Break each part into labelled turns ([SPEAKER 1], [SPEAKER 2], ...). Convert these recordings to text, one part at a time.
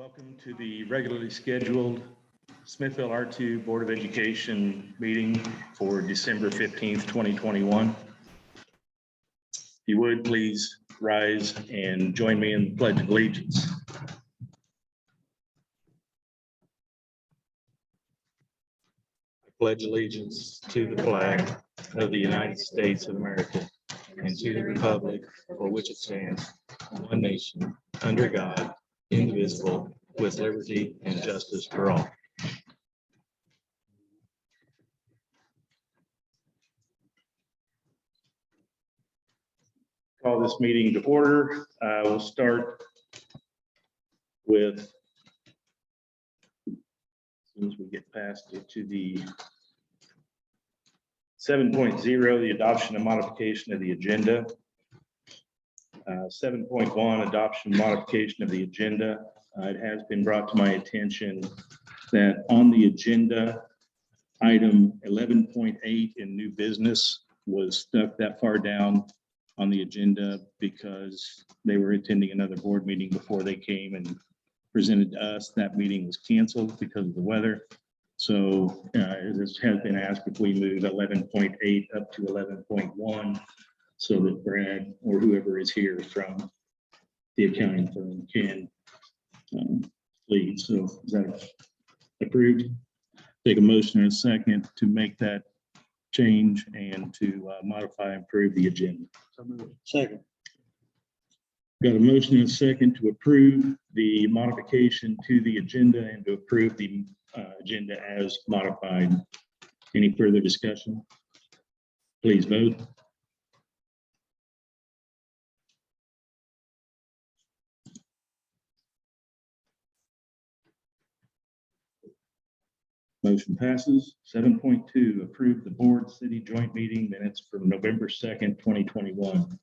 [SPEAKER 1] Welcome to the regularly scheduled Smithville R2 Board of Education meeting for December 15th, 2021. If you would, please rise and join me in the Pledge of Allegiance. I pledge allegiance to the flag of the United States of America and to the republic for which it stands, one nation, under God, indivisible, with liberty and justice for all. Call this meeting to order. We'll start with, as soon as we get past it, to the 7.0, the adoption and modification of the agenda. 7.1, adoption and modification of the agenda. It has been brought to my attention that on the agenda, item 11.8 in new business was stuck that far down on the agenda because they were attending another board meeting before they came and presented to us. That meeting was canceled because of the weather. So this has been asked if we move 11.8 up to 11.1 so that Brad or whoever is here from the accounting firm can lead. So is that approved? Take a motion in a second to make that change and to modify and approve the agenda.
[SPEAKER 2] Second.
[SPEAKER 1] Got a motion and a second to approve the modification to the agenda and to approve the agenda as modified. Any further discussion? Please vote. Motion passes. 7.2, approve the board city joint meeting minutes from November 2nd, 2021.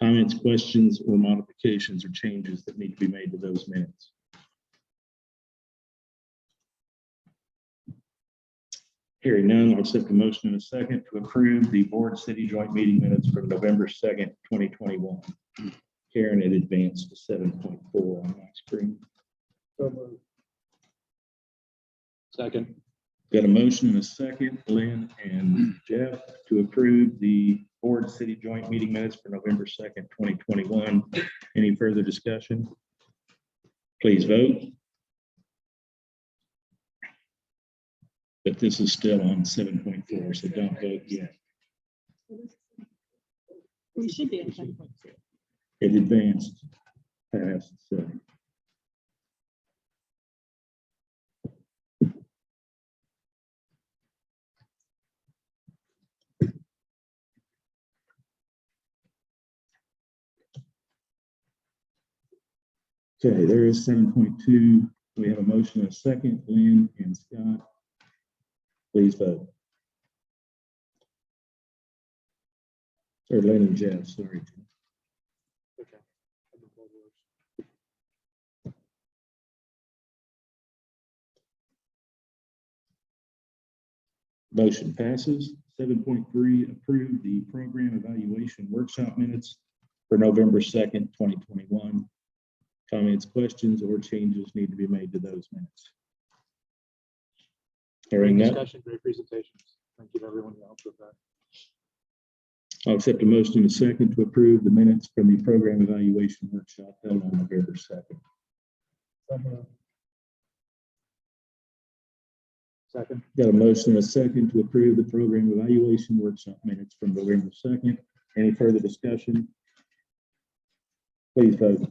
[SPEAKER 1] Comments, questions, or modifications or changes that need to be made to those minutes? Hearing none, I'll accept a motion in a second to approve the board city joint meeting minutes from November 2nd, 2021. Karen, it advanced to 7.4 on my screen.
[SPEAKER 2] Second.
[SPEAKER 1] Got a motion and a second, Lynn and Jeff, to approve the board city joint meeting minutes for November 2nd, 2021. Any further discussion? Please vote. But this is still on 7.4, so don't vote yet.
[SPEAKER 3] We should be at 7.2.
[SPEAKER 1] It advanced past 7. Okay, there is 7.2. We have a motion and a second. Lynn and Scott, please vote. Or Lynn and Jeff, sorry.
[SPEAKER 2] Okay.
[SPEAKER 1] Motion passes. 7.3, approve the program evaluation workshop minutes for November 2nd, 2021. Comments, questions, or changes need to be made to those minutes. Hearing
[SPEAKER 2] Great
[SPEAKER 1] none,
[SPEAKER 2] discussion, great presentations. Thank you to everyone who helped with that.
[SPEAKER 1] I'll accept a motion in a second to approve the minutes from the program evaluation workshop held on November 2nd.
[SPEAKER 2] Second.
[SPEAKER 1] Got a motion and a second to approve the program evaluation workshop minutes from November 2nd. Any further discussion? Please vote.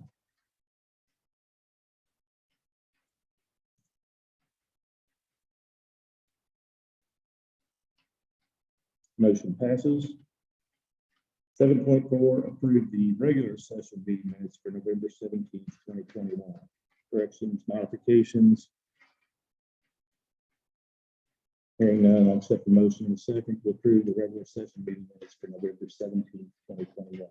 [SPEAKER 1] Motion passes. 7.4, approve the regular session meeting minutes for November 17th, 2021. Corrections, modifications. Hearing none, I'll accept the motion in a second to approve the regular session meeting minutes for November 17th, 2021.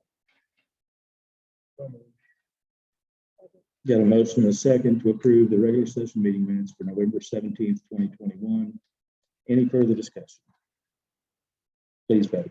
[SPEAKER 1] Got a motion and a second to approve the regular session meeting minutes for November 17th, 2021. Any further discussion? Please vote.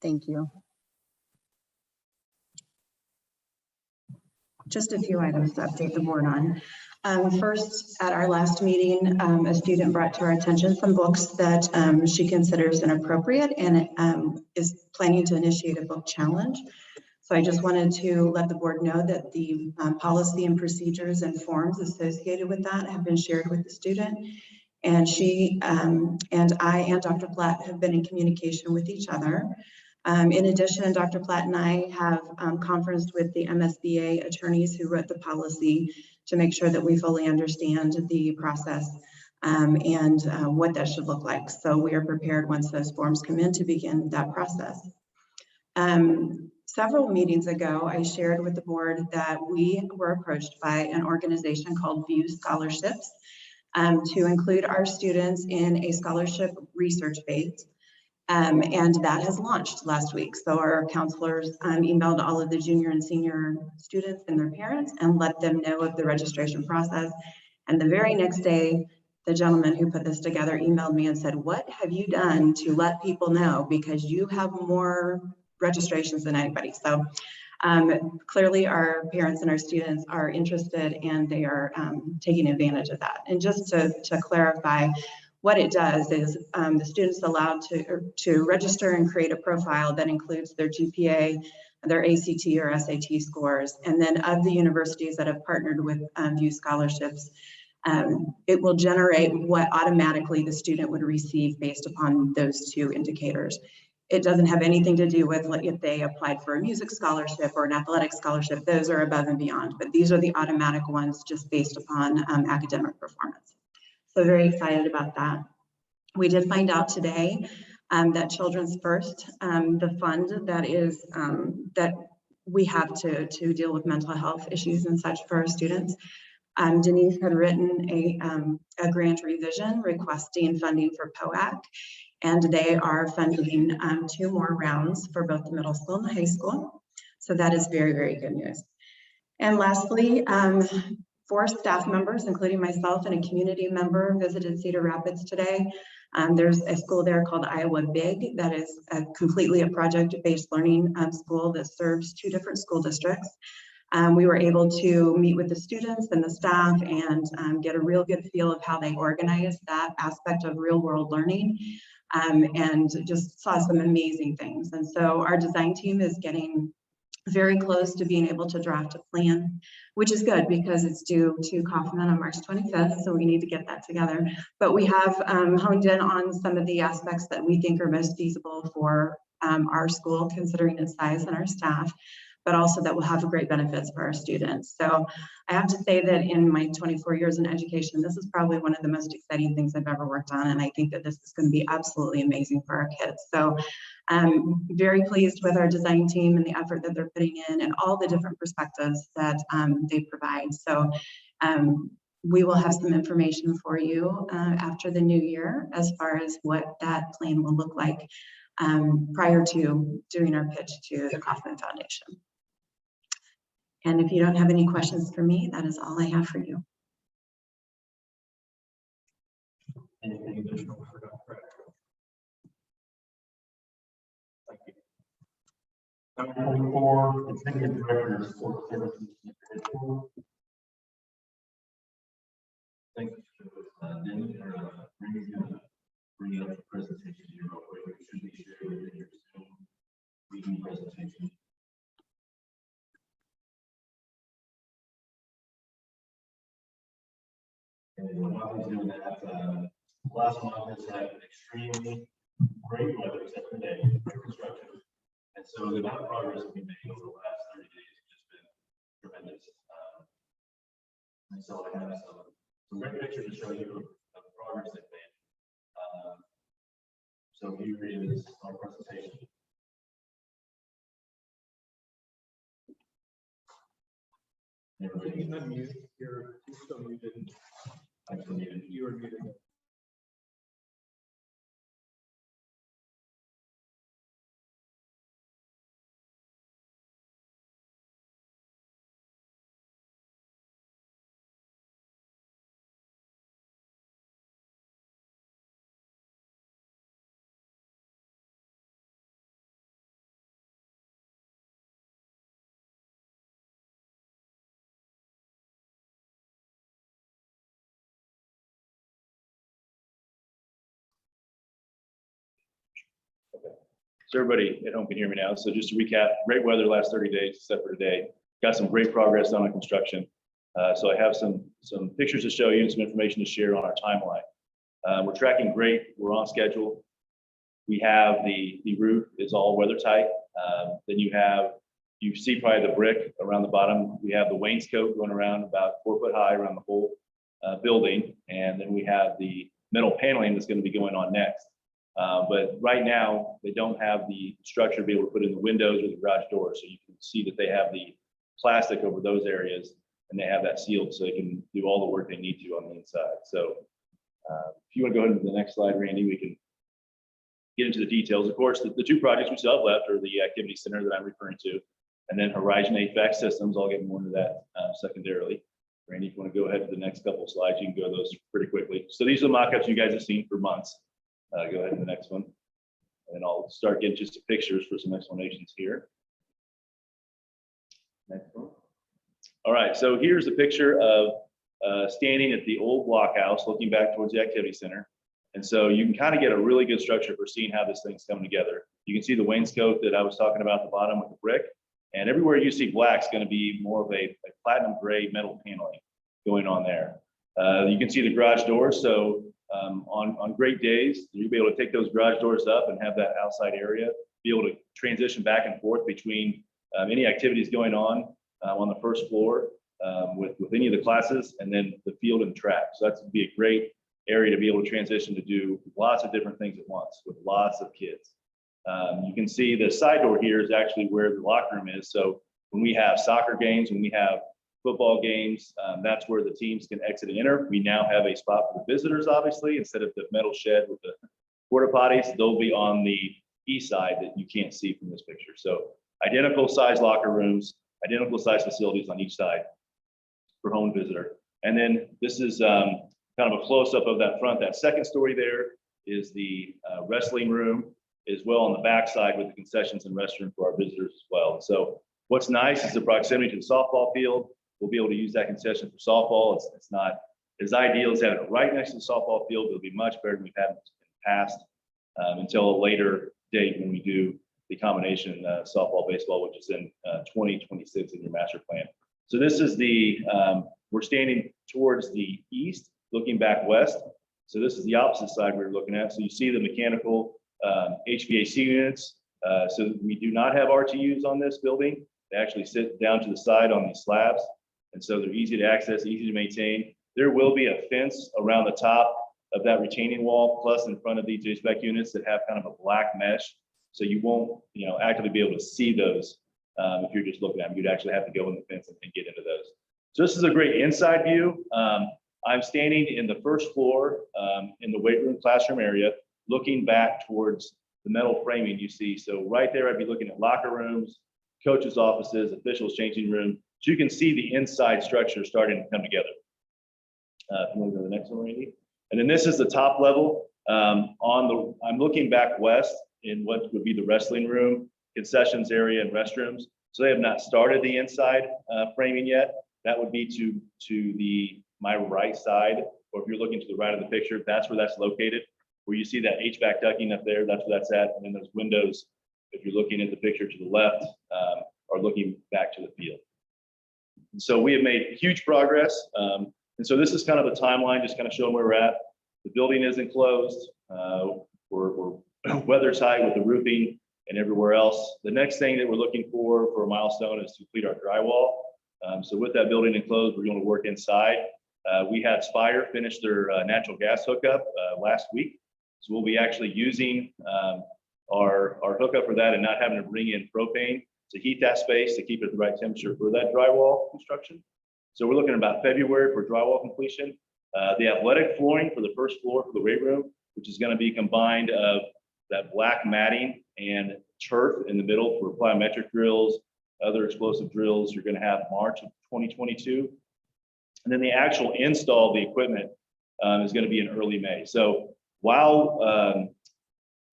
[SPEAKER 4] Thank you. Just a few items to update the board on. First, at our last meeting, a student brought to our attention some books that she considers inappropriate and is planning to initiate a book challenge. So I just wanted to let the board know that the policy and procedures and forms associated with that have been shared with the student. And she and I and Dr. Platt have been in communication with each other. In addition, Dr. Platt and I have conferenced with the MSBA attorneys who wrote the policy to make sure that we fully understand the process and what that should look like. So we are prepared once those forms come in to begin that process. Several meetings ago, I shared with the board that we were approached by an organization called View Scholarships to include our students in a scholarship research base. And that has launched last week. So our counselors emailed all of the junior and senior students and their parents and let them know of the registration process. And the very next day, the gentleman who put this together emailed me and said, "What have you done to let people know? Because you have more registrations than anybody." So clearly our parents and our students are interested and they are taking advantage of that. And just to clarify, what it does is the students allowed to register and create a profile that includes their GPA, their ACT or SAT scores, and then of the universities that have partnered with View Scholarships, it will generate what automatically the student would receive based upon those two indicators. It doesn't have anything to do with like if they applied for a music scholarship or an athletic scholarship. Those are above and beyond, but these are the automatic ones just based upon academic performance. So very excited about that. We did find out today that Children's First, the fund that is that we have to deal with mental health issues and such for our students. Denise had written a grant revision requesting funding for POAC, and they are funding 2 more rounds for both the middle school and the high school. So that is very, very good news. And lastly, 4 staff members, including myself and a community member, visited Cedar Rapids today. There's a school there called Iowa Big that is completely a project-based learning school that serves 2 different school districts. We were able to meet with the students and the staff and get a real good feel of how they organize that aspect of real-world learning, and just saw some amazing things. And so our design team is getting very close to being able to draft a plan, which is good because it's due to Kaufman on March 25th, so we need to get that together. But we have honed in on some of the aspects that we think are most feasible for our school, considering its size and our staff, but also that will have great benefits for our students. So I have to say that in my 24 years in education, this is probably one of the most exciting things I've ever worked on, and I think that this is going to be absolutely amazing for our kids. So I'm very pleased with our design team and the effort that they're putting in and all the different perspectives that they provide. So we will have some information for you after the new year as far as what that plan will look like prior to doing our pitch to the Kaufman Foundation. And if you don't have any questions for me, that is all I have for you.
[SPEAKER 5] Anything additional for Dr. Thank you. Number 44, Executive Director of Support Services. Thank you, Denny, bringing up the presentation here real quick. It should be shared within your Zoom meeting presentation. And while he's doing that, last month has had extremely great weather, except for today, very constructive. And so the amount of progress that we made over the last 30 days has just been tremendous. And so I have some great pictures to show you of the progress they've made. So here is our presentation. Everybody,
[SPEAKER 2] You're still muted.
[SPEAKER 5] actually muted.
[SPEAKER 2] You were muted.
[SPEAKER 5] So everybody at home can hear me now. So just to recap, great weather the last 30 days, except for today. Got some great progress on construction. So I have some pictures to show you and some information to share on our timeline. We're tracking great. We're on schedule. We have the roof is all weather tight. Then you see probably the brick around the bottom. We have the wainscot going around about 4 foot high around the whole building. And then we have the metal paneling that's going to be going on next. But right now, they don't have the structure to be able to put in the windows or the garage doors. So you can see that they have the plastic over those areas and they have that sealed so they can do all the work they need to on the inside. So if you want to go ahead to the next slide, Randy, we can get into the details. Of course, the two projects we still have left are the activity center that I'm referring to, and then Horizon HVAC systems. I'll get more into that secondarily. Randy, if you want to go ahead to the next couple of slides, you can go those pretty quickly. So these are the mock-ups you guys have seen for months. Go ahead to the next one. And I'll start getting just pictures for some explanations here. Next one. All right, so here's a picture of standing at the old blockhouse, looking back towards the activity center. And so you can kind of get a really good structure for seeing how this thing's coming together. You can see the wainscot that I was talking about at the bottom with the brick. And everywhere you see black is going to be more of a platinum gray metal paneling going on there. You can see the garage doors. So on great days, you'll be able to take those garage doors up and have that outside area, be able to transition back and forth between any activities going on the first floor with any of the classes, and then the field and track. So that's be a great area to be able to transition to do lots of different things at once with lots of kids. You can see the side door here is actually where the locker room is. So when we have soccer games, when we have football games, that's where the teams can exit and enter. We now have a spot for the visitors, obviously, instead of the metal shed with the porta potties. They'll be on the east side that you can't see from this picture. So identical size locker rooms, identical size facilities on each side for home visitor. And then this is kind of a close-up of that front. That second story there is the wrestling room, as well on the back side with the concessions and restroom for our visitors as well. So what's nice is the proximity to the softball field. We'll be able to use that concession for softball. It's not as ideal as having it right next to the softball field. It'll be much better than we've had in the past until a later date when we do the combination softball, baseball, which is in 2026 in your master plan. So this is we're standing towards the east, looking back west. So this is the opposite side we're looking at. So you see the mechanical HVAC units. So we do not have RTUs on this building. They actually sit down to the side on these slabs. And so they're easy to access, easy to maintain. There will be a fence around the top of that retaining wall, plus in front of these HVAC units that have kind of a black mesh. So you won't, actively be able to see those if you're just looking at them. You'd actually have to go in the fence and get into those. So this is a great inside view. I'm standing in the first floor in the weight room classroom area, looking back towards the metal framing you see. So right there, I'd be looking at locker rooms, coaches' offices, officials' changing room. So you can see the inside structure starting to come together. If you want to go to the next one, Randy. And then this is the top level. I'm looking back west in what would be the wrestling room, concessions area, and restrooms. So they have not started the inside framing yet. That would be to my right side, or if you're looking to the right of the picture, that's where that's located. Where you see that HVAC ducting up there, that's where that's at. And then those windows, if you're looking at the picture to the left, are looking back to the field. And so we have made huge progress. And so this is kind of a timeline, just kind of showing where we're at. The building is enclosed. We're weather tight with the roofing and everywhere else. The next thing that we're looking for a milestone is to complete our drywall. So with that building enclosed, we're going to work inside. We had Spire finish their natural gas hookup last week. So we'll be actually using our hookup for that and not having to bring in propane to heat that space to keep it at the right temperature for that drywall construction. So we're looking at about February for drywall completion. The athletic flooring for the first floor for the weight room, which is going to be combined of that black matting and turf in the middle for plyometric drills, other explosive drills. You're going to have March of 2022. And then the actual install of the equipment is going to be in early May. So while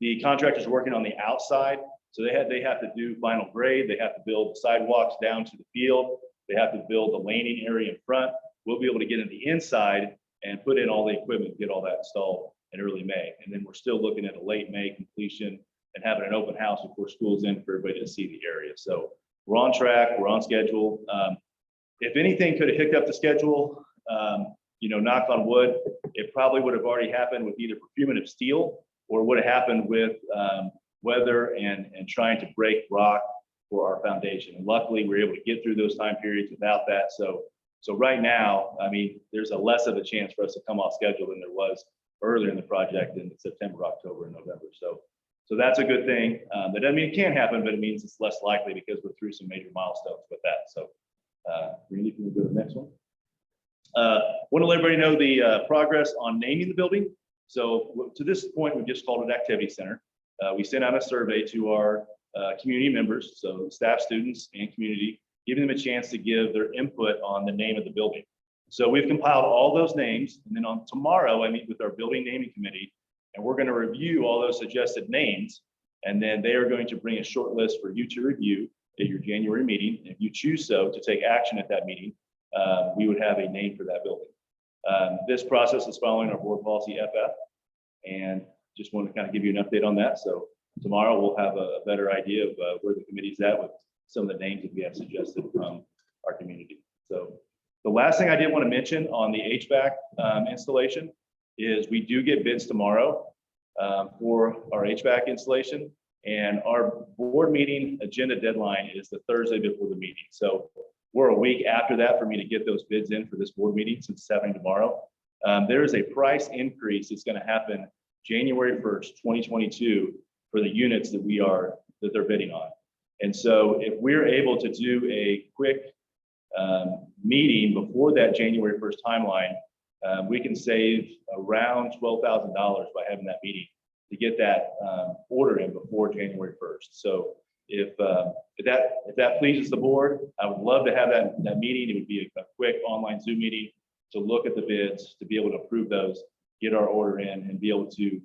[SPEAKER 5] the contractors are working on the outside, so they have to do final grade, they have to build sidewalks down to the field, they have to build the laning area in front. We'll be able to get in the inside and put in all the equipment, get all that installed in early May. And then we're still looking at a late May completion and having an open house before school's in for everybody to see the area. So we're on track, we're on schedule. If anything could have hicked up the schedule, knock on wood, it probably would have already happened with either procurement of steel or would have happened with weather and trying to break rock for our foundation. And luckily, we were able to get through those time periods without that. So right now, I mean, there's a less of a chance for us to come off schedule than there was earlier in the project in September, October, and November. So that's a good thing. That doesn't mean it can't happen, but it means it's less likely because we're through some major milestones with that. So Randy, can we go to the next one? Want to let everybody know the progress on naming the building. So to this point, we just called it Activity Center. We sent out a survey to our community members, so staff, students, and community, giving them a chance to give their input on the name of the building. So we've compiled all those names, and then on tomorrow, I meet with our building naming committee, and we're going to review all those suggested names, and then they are going to bring a short list for you to review at your January meeting. If you choose so to take action at that meeting, we would have a name for that building. This process is following our board policy FF, and just want to kind of give you an update on that. So tomorrow we'll have a better idea of where the committee's at with some of the names that we have suggested from our community. So the last thing I did want to mention on the HVAC installation is we do get bids tomorrow for our HVAC installation, and our board meeting agenda deadline is the Thursday before the meeting. So we're a week after that for me to get those bids in for this board meeting since it's happening tomorrow. There is a price increase that's going to happen January 1st, 2022 for the units that they're bidding on. And so if we're able to do a quick meeting before that January 1st timeline, we can save around $12,000 by having that meeting to get that order in before January 1st. So if that pleases the board, I would love to have that meeting. It would be a quick online Zoom meeting to look at the bids, to be able to approve those, get our order in, and be able to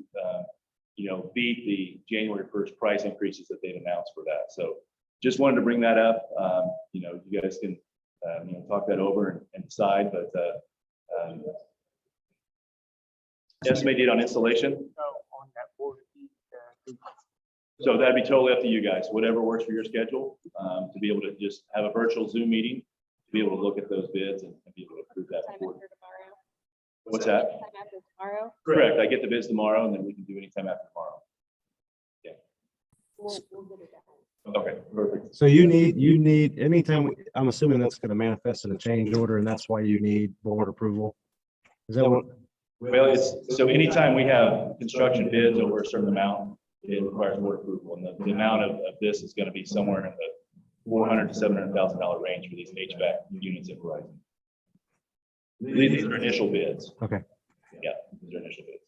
[SPEAKER 5] beat the January 1st price increases that they've announced for that. So just wanted to bring that up. You guys can talk that over and decide, but estimated on installation.
[SPEAKER 2] On that board.
[SPEAKER 5] So that'd be totally up to you guys, whatever works for your schedule, to be able to just have a virtual Zoom meeting, to be able to look at those bids and be able to approve that. What's that?
[SPEAKER 6] Tomorrow.
[SPEAKER 5] Correct. I get the bids tomorrow, and then we can do anytime after tomorrow. Yeah.
[SPEAKER 6] We'll get it done.
[SPEAKER 5] Okay, perfect.
[SPEAKER 7] So you need anytime, I'm assuming that's going to manifest in a change order, and that's why you need board approval. Is that what?
[SPEAKER 5] Well, so anytime we have construction bids over a certain amount, it requires board approval, and the amount of this is going to be somewhere in the $400,000 to $700,000 range for these HVAC units at Verizon. These are initial bids.
[SPEAKER 7] Okay.
[SPEAKER 5] Yeah, these are initial bids.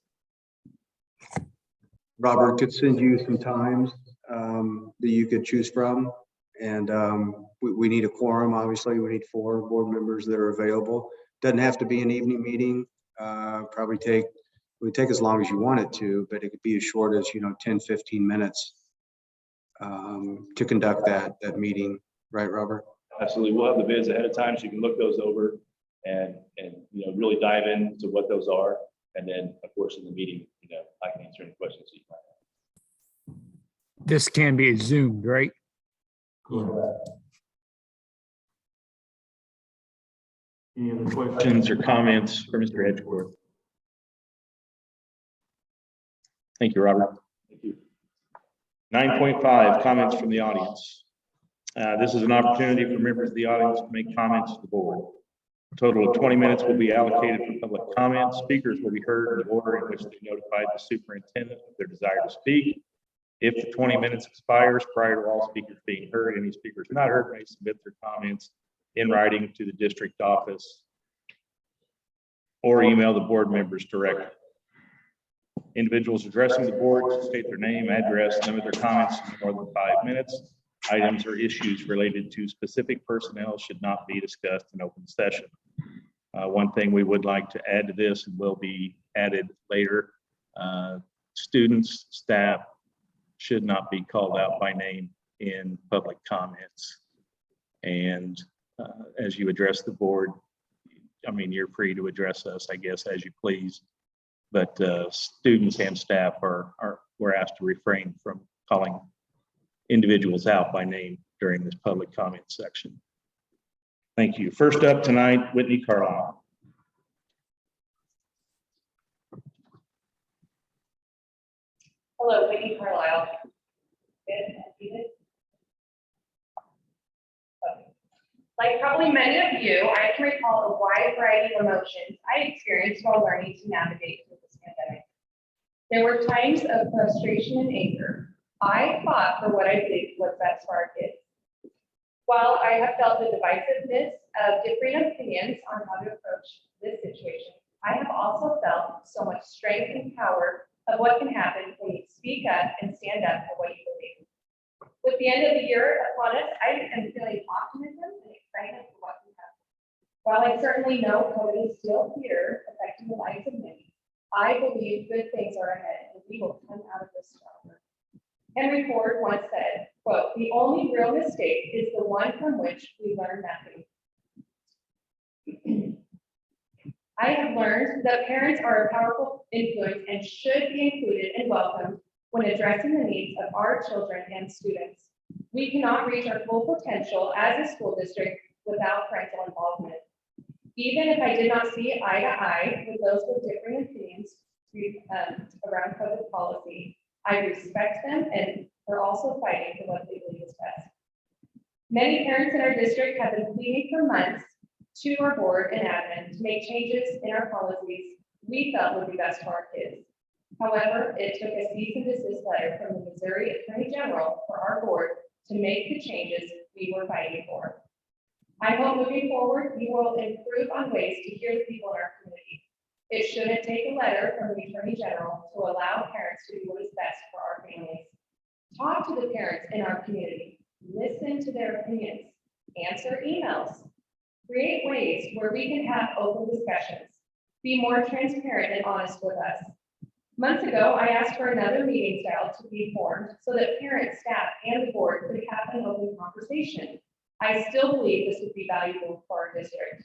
[SPEAKER 3] Robert could send you some times that you could choose from. And we need a quorum, obviously. We need 4 board members that are available. Doesn't have to be an evening meeting. Probably would take as long as you want it to, but it could be as short as 10, 15 minutes to conduct that meeting. Right, Robert?
[SPEAKER 5] Absolutely. We'll have the bids ahead of time so you can look those over and really dive into what those are. And then, of course, in the meeting, I can answer any questions that you might have.
[SPEAKER 8] This can be Zoomed, right?
[SPEAKER 1] Any other questions or comments for Mr. Edgeworth? Thank you, Robert.
[SPEAKER 5] Thank you.
[SPEAKER 1] 9.5, comments from the audience. This is an opportunity for members of the audience to make comments to the board. A total of 20 minutes will be allocated for public comment. Speakers will be heard in the order in which they notified the superintendent of their desire to speak. If the 20 minutes expires prior to all speakers being heard, any speakers not heard may submit their comments in writing to the district office or email the board members directly. Individuals addressing the board should state their name, address, limit their comments to more than 5 minutes. Items or issues related to specific personnel should not be discussed in open session. One thing we would like to add to this and will be added later, students, staff should not be called out by name in public comments. And as you address the board, you're free to address us, I guess, as you please. But students and staff we're asked to refrain from calling individuals out by name during this public comment section. Thank you. First up tonight, Whitney Carlisle.
[SPEAKER 9] Hello, Whitney Carlisle. Like probably many of you, I can recall a wide variety of emotions I experienced while learning to navigate through this pandemic. There were times of frustration and anger. I fought for what I believed was best for our kids. While I have felt the divisiveness of differing opinions on how to approach this situation, I have also felt so much strength and power of what can happen when you speak up and stand up for what you believe. With the end of the year upon us, I am feeling optimism and excitement for what can happen. While I certainly know COVID is still here, affecting the lives of many, I believe good things are ahead and we will come out of this stronger. Henry Ford once said, quote, "The only real mistake is the one from which we learn nothing." I have learned that parents are a powerful influence and should be included and welcomed when addressing the needs of our children and students. We cannot reach our full potential as a school district without parental involvement. Even if I did not see eye to eye with those with differing opinions around COVID policy, I respect them and we're also fighting for what they believe is best. Many parents in our district have been pleading for months to our board and admin to make changes in our policies we felt would be best for our kids. However, it took a cease and desist letter from the Missouri Attorney General for our board to make the changes we were fighting for. I hope moving forward, we will improve on ways to hear the people in our community. It shouldn't take a letter from the Attorney General to allow parents to do what is best for our families. Talk to the parents in our community, listen to their opinions, answer emails, create ways where we can have open discussions, be more transparent and honest with us. Months ago, I asked for another meeting style to be formed so that parents, staff, and the board could have an open conversation. I still believe this would be valuable for our district.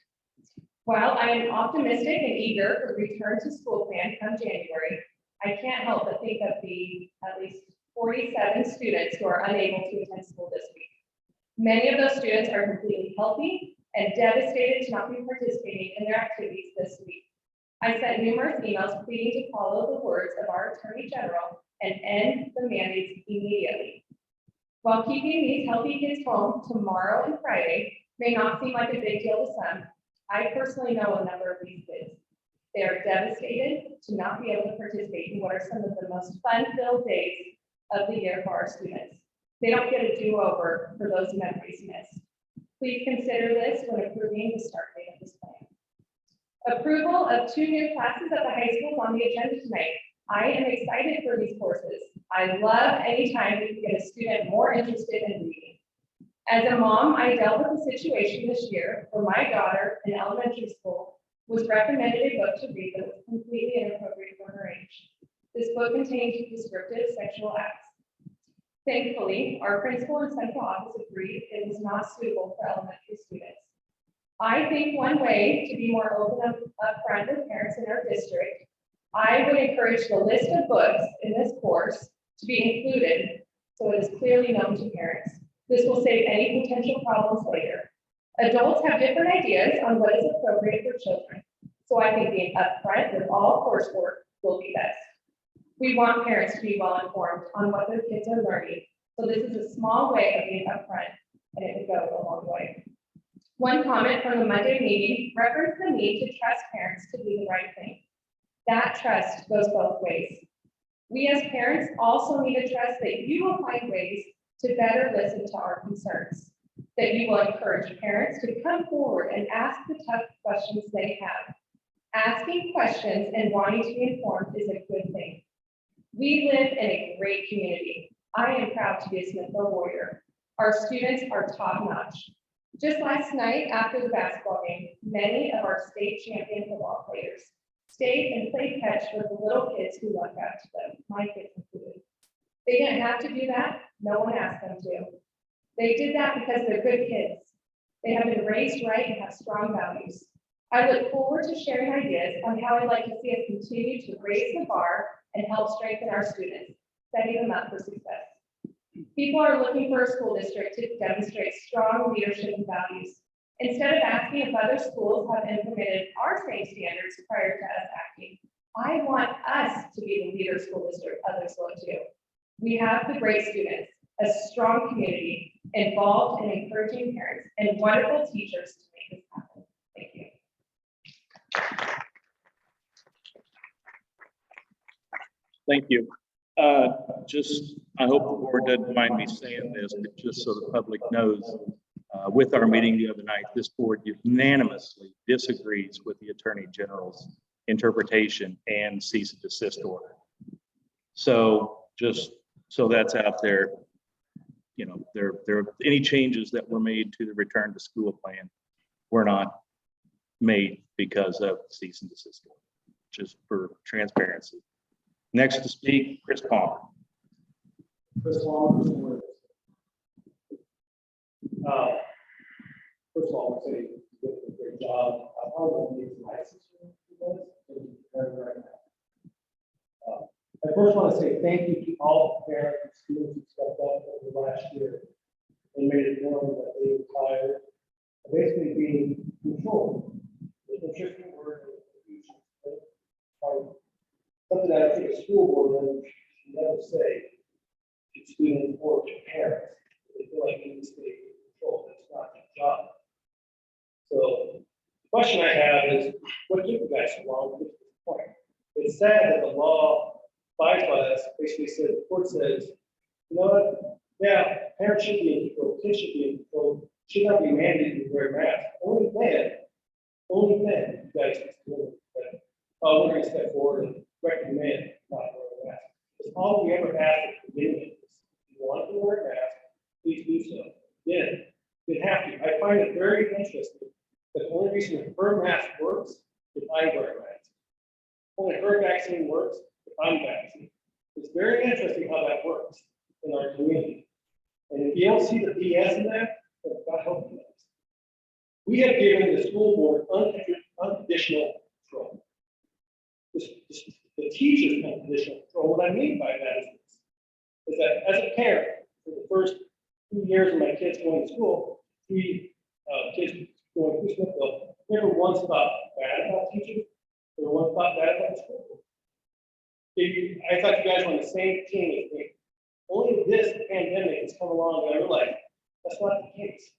[SPEAKER 9] While I am optimistic and eager for the return to school plan come January, I can't help but think of the at least 47 students who are unable to attend school this week. Many of those students are completely healthy and devastated to not be participating in their activities this week. I sent numerous emails pleading to follow the words of our Attorney General and end the mandates immediately. While keeping these healthy kids home tomorrow and Friday may not seem like a big deal to some, I personally know a number of these kids. They are devastated to not be able to participate in what are some of the most fun-filled days of the year for our students. They don't get a do-over for those memories missed. Please consider this when approving the start date of this plan. Approval of 2 new classes at the high school on the agenda tonight. I am excited for these courses. I love any time we can get a student more interested in reading. As a mom, I dealt with a situation this year where my daughter in elementary school was recommended a book to read that was completely inappropriate for her age. This book contained descriptive sexual acts. Thankfully, our principal and central office agreed it was not suitable for elementary students. I think one way to be more open upfront with parents in our district, I would encourage the list of books in this course to be included so it is clearly known to parents. This will save any potential problems later. Adults have different ideas on what is appropriate for children, so I think being upfront with all coursework will be best. We want parents to be well informed on what their kids are learning, so this is a small way of being upfront, and it would go a long way. One comment from the Monday meeting referenced the need to trust parents to do the right thing. That trust goes both ways. We as parents also need to trust that you will find ways to better listen to our concerns, that you will encourage parents to come forward and ask the tough questions they have. Asking questions and wanting to be informed is a good thing. We live in a great community. I am proud to be a Smithville Warrior. Our students are top-notch. Just last night after the basketball game, many of our state champion football players stayed and played catch with the little kids who look up to them, my kids included. They didn't have to do that. No one asked them to. They did that because they're good kids. They have been raised right and have strong values. I look forward to sharing ideas on how I'd like to see us continue to raise the bar and help strengthen our students, setting them up for success. People are looking for a school district to demonstrate strong leadership and values. Instead of asking if other schools have implemented our same standards prior to us acting, I want us to be the leader school district others look to. We have the great students, a strong community, involved and encouraging parents, and wonderful teachers to make this happen. Thank you.
[SPEAKER 1] Thank you. I hope the board doesn't mind me saying this, but just so the public knows, with our meeting the other night, this board unanimously disagrees with the Attorney General's interpretation and cease and desist order. So just so that's out there, you know, there any changes that were made to the return to school plan were not made because of cease and desist order, just for transparency. Next to speak, Chris Palmer.
[SPEAKER 10] Chris Palmer. First of all, I want to say you did a great job. I probably need some license right now. I first want to say thank you to all the parents and students who stepped up over the last year and made it known that they were tired of basically being controlled. It's an interesting word. Something that I think a school board member should never say to students or to parents. They feel like they need to stay controlled. That's not their job. So the question I have is, what took you guys so long to get to this point? It's sad that the law abides by us. Basically said, the court says, you know what? Yeah, parents should be in control, kids should be in control, should not be mandated to wear masks. Only then you guys can do it. We're going to step forward and recommend not wearing a mask. It's all we ever asked at the beginning of this. If you want to wear a mask, please do so. Then you have to. I find it very interesting that the only reason the herd mask works is I wear a mask. Only herd vaccine works if I'm vaccinated. It's very interesting how that works in our community. And if you don't see the BS in that, then God help you. We have given the school board unconditional control. The teachers unconditional control. What I mean by that is that as a parent, for the first 2 years of my kids going to school, 3 kids going through Smithville, never once thought bad about teachers, never once thought bad about the school. I thought you guys were on the same team as me. Only this pandemic has come along and I realized that's not the case.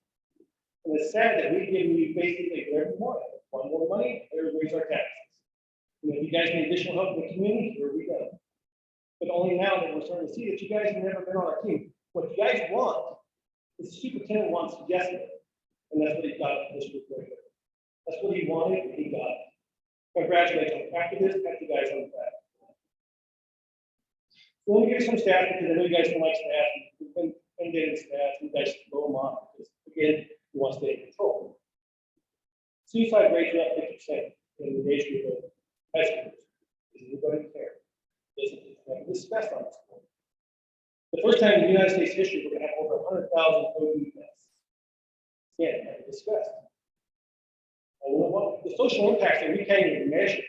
[SPEAKER 10] And it's sad that we've given you basically whatever you want. Want more money, raise our taxes. You know, if you guys need additional help in the community, here we go. But only now that we're starting to see that you guys have never been on our team. What you guys want is the superintendent wants yesterday. And that's what he got this week right there. That's what he wanted and he got it. Congratulations. After this, pat you guys on the back. So let me give you some stats because I know you guys don't like stats. We've been getting stats. You guys blow them off because again, you want to stay in control. Suicide rates are up 50% in the age group of high schoolers. Does anybody care? Doesn't discussed on this point. The first time in the United States history, we're going to have over 100,000 COVID deaths. Again, never discussed. And what the social impacts that we can't even measure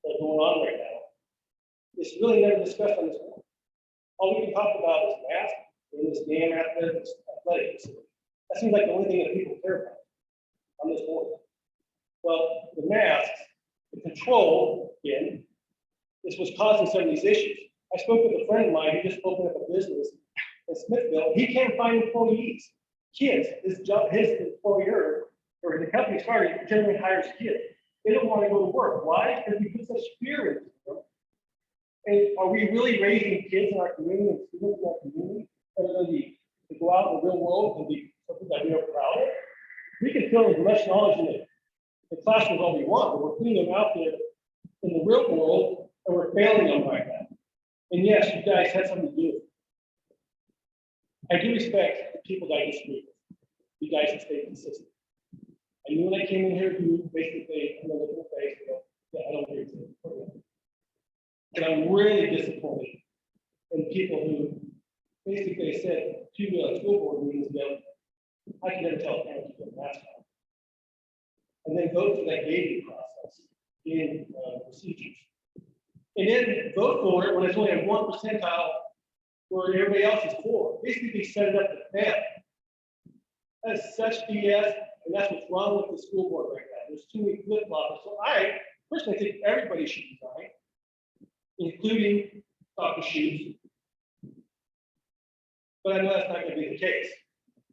[SPEAKER 10] that are going on right now, it's really never discussed on this board. All we can talk about is masks in this damn athletic facility. That seems like the only thing that people care about on this board. Well, the masks, the control, again, this was causing some of these issues. I spoke with a friend of mine who just opened up a business in Smithville. He can't find employees, kids. His employer or the company started generally hires kids. They don't want to go to work. Why? Because we put such fear into them. And are we really raising kids in our community and students in our community that are going to go out in the real world and be something that we are proud of? We can fill as much knowledge in the classroom all we want, but we're putting them out there in the real world and we're failing them right now. And yes, you guys had something to do with it. I do respect the people that I disagree with. You guys have stayed consistent. I knew when I came in here, you basically, I'm going to look at the face and go, yeah, I don't agree with it. But I'm really disappointed in people who basically said to school board meetings ago, I can never tell a parent to put a mask on. And then go through that gating process in procedures. And then vote for it when it's only a 1 percentile where everybody else is for. Basically set it up to fail. That is such BS, and that's what's wrong with the school board right now. There's too many flip-floppers. So I personally think everybody should resign, including Dr. Shoes. But I know that's not going to be the case.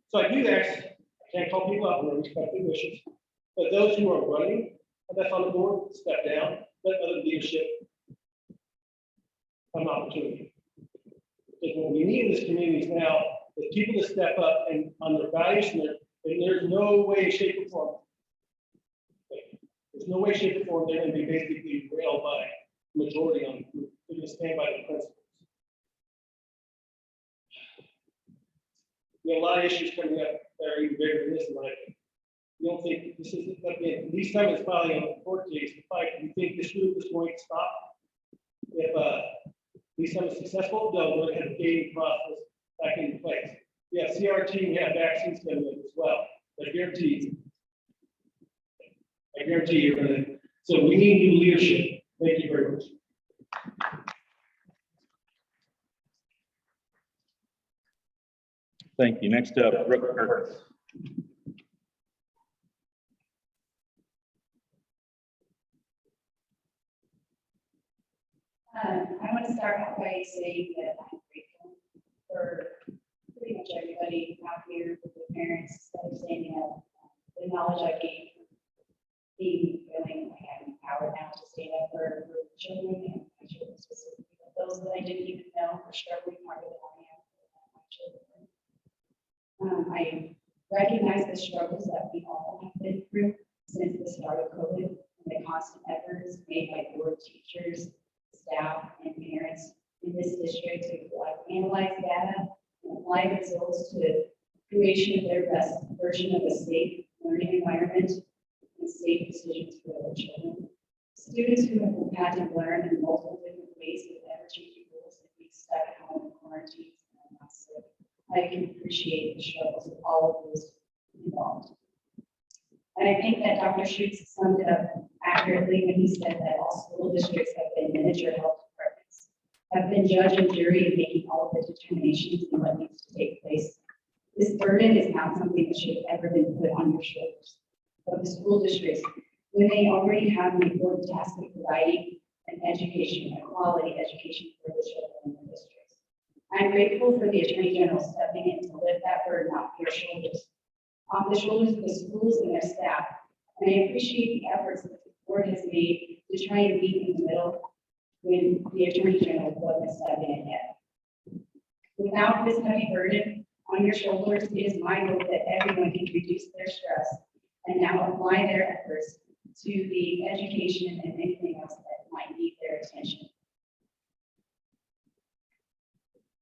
[SPEAKER 10] So I do ask, I can't call people out, I respect their wishes, but those who are running, and that's on the board, step down, let other leadership have an opportunity. Because what we need in this community is now is people to step up and on their values, and there's no way, shape, or form. There's no way, shape, or form they're going to be basically railed by the majority on the group. They're going to stand by the principles. We have a lot of issues coming up that are even bigger than this, in my opinion. We don't think this is, again, these time is filing on the court case to fight. We think this group is going to stop. If these time is successful, they'll go ahead and gating process back into place. We have CRT, we have vaccines coming in as well. I guarantee you're gonna, so we need new leadership. Thank you very much.
[SPEAKER 1] Thank you. Next up, Brooke Curtis.
[SPEAKER 11] I want to start out by saying that I'm grateful for pretty much everybody out here, with the parents that are standing up, the knowledge I gained from being feeling like I have the power now to stand up for children and my children specifically, but those that I didn't even know are struggling harder than I am for my children. I recognize the struggles that we all have been through since the start of COVID and the constant efforts made by board, teachers, staff, and parents in this district to analyze data and apply results to the creation of their best version of a safe learning environment and safe decisions for their children. Students who have had to learn in multiple different ways with ever-changing rules and being stuck at home in quarantines and not sick. I can appreciate the struggles of all of those involved. And I think that Dr. Schutz summed it up accurately when he said that all school districts have been miniature health departments, have been judge and jury in making all of the determinations on what needs to take place. This burden is not something that should have ever been put on your shoulders. But the school districts, when they already have the important task of providing an education, a quality education for the children in the districts. I'm grateful for the Attorney General stepping in to lift that burden off your shoulders, off the shoulders of the schools and their staff. And I appreciate the efforts that the board has made to try and meet in the middle when the Attorney General wasn't stepping in yet. Without this heavy burden on your shoulders, it is my hope that everyone can reduce their stress and now apply their efforts to the education and anything else that might need their attention.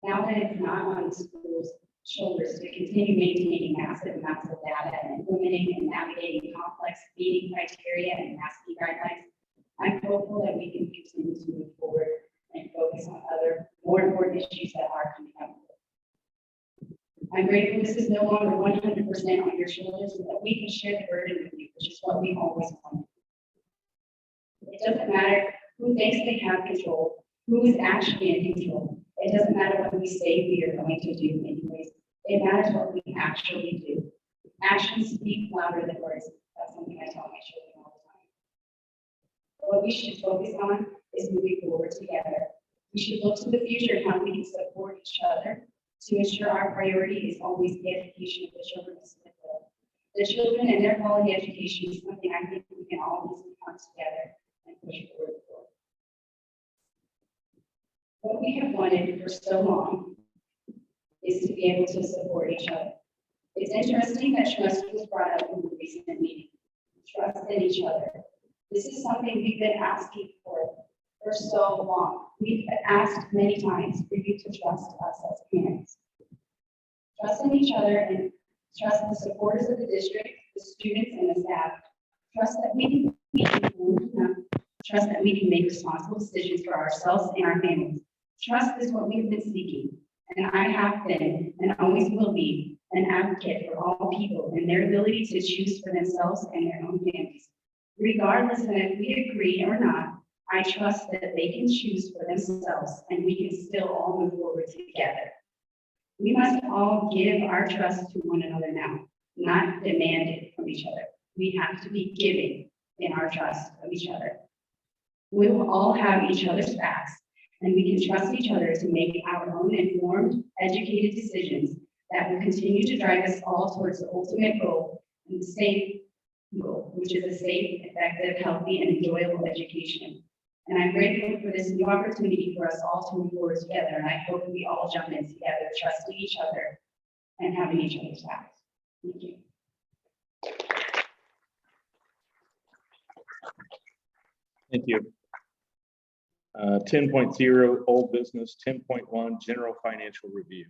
[SPEAKER 11] Now that it's not on the school's shoulders to continue maintaining massive amounts of data and implementing and navigating complex feeding criteria and masking guidelines, I'm hopeful that we can continue to move forward and focus on other more important issues that are coming up. I'm grateful this is no longer 100% on your shoulders and that we can share the burden with you, which is what we always wanted. It doesn't matter who thinks they have control, who is actually in control. It doesn't matter what we say we are going to do anyways. It matters what we actually do. Actions speak louder than words. That's something I tell my children all the time. What we should focus on is moving forward together. We should look to the future and how we can support each other to ensure our priority is always the education of the children of Smithville. The children and their quality education is something I think we can always come together and push forward for. What we have wanted for so long is to be able to support each other. It's interesting that trust was brought up in the recent meeting. Trust in each other. This is something we've been asking for so long. We've asked many times for you to trust us as parents. Trust in each other and trust the supporters of the district, the students and the staff. Trust that we can make informed enough. Trust that we can make responsible decisions for ourselves and our families. Trust is what we've been seeking, and I have been and always will be an advocate for all people and their ability to choose for themselves and their own families. Regardless of if we agree or not, I trust that they can choose for themselves and we can still all move forward together. We must all give our trust to one another now, not demand it from each other. We have to be giving in our trust of each other. We will all have each other's backs, and we can trust each other to make our own informed, educated decisions that will continue to drive us all towards the ultimate goal, and the safe goal, which is a safe, effective, healthy, and enjoyable education. And I'm grateful for this new opportunity for us all to move forward together, and I hope we all jump in together, trusting each other and having each other's backs. Thank you.
[SPEAKER 1] Thank you. 10.0 old business, 10.1 general financial review.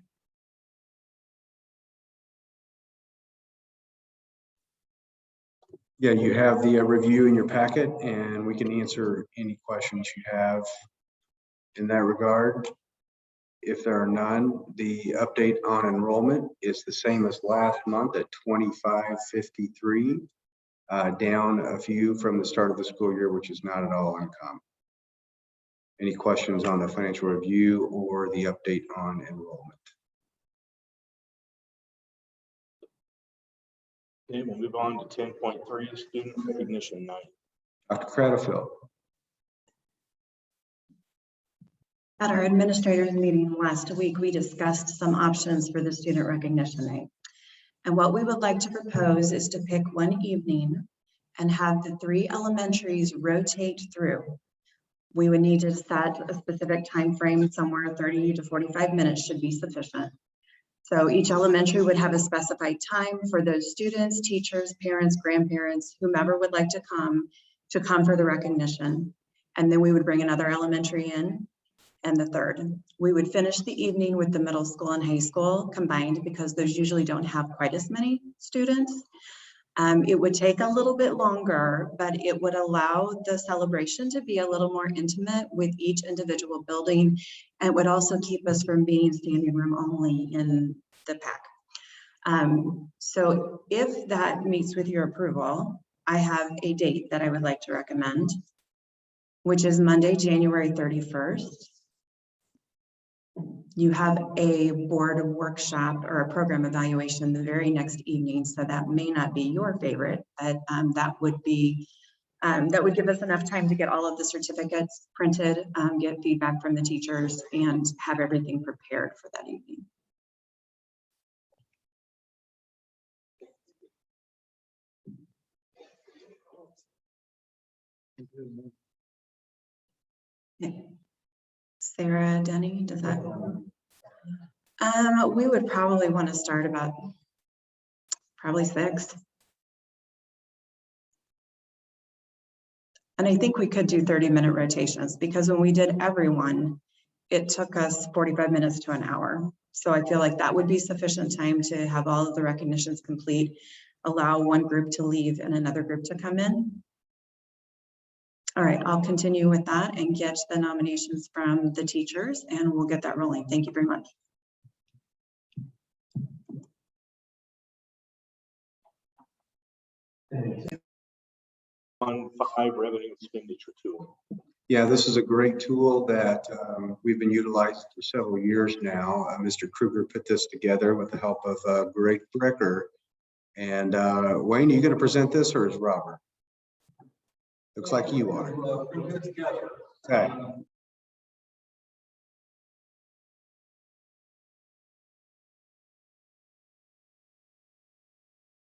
[SPEAKER 3] Yeah, you have the review in your packet, and we can answer any questions you have in that regard. If there are none, the update on enrollment is the same as last month at 2553, down a few from the start of the school year, which is not at all uncommon. Any questions on the financial review or the update on enrollment?
[SPEAKER 1] Okay, we'll move on to 10.3 student recognition night.
[SPEAKER 3] Dr. Cradlefield.
[SPEAKER 4] At our administrators meeting last week, we discussed some options for the student recognition night. And what we would like to propose is to pick one evening and have the 3 elementaries rotate through. We would need to set a specific time frame, somewhere 30 to 45 minutes should be sufficient. So each elementary would have a specified time for those students, teachers, parents, grandparents, whomever would like to come for the recognition. And then we would bring another elementary in, and the third. We would finish the evening with the middle school and high school combined, because those usually don't have quite as many students. It would take a little bit longer, but it would allow the celebration to be a little more intimate with each individual building, and would also keep us from being standing room only in the pack. So if that meets with your approval, I have a date that I would like to recommend, which is Monday, January 31st. You have a board workshop or a program evaluation the very next evening, so that may not be your favorite, but that would give us enough time to get all of the certificates printed, get feedback from the teachers, and have everything prepared for that evening. Okay. Sarah, Denny, does that? We would probably want to start about probably 6. And I think we could do 30-minute rotations, because when we did everyone, it took us 45 minutes to an hour. So I feel like that would be sufficient time to have all of the recognitions complete, allow one group to leave and another group to come in. All right, I'll continue with that and get the nominations from the teachers, and we'll get that rolling. Thank you very much.
[SPEAKER 1] On 5 revenue expenditure tool.
[SPEAKER 3] Yeah, this is a great tool that we've been utilizing for several years now. Mr. Kruger put this together with the help of Greg Brecker. And Wayne, are you going to present this, or is Robert? Looks like you are. Okay.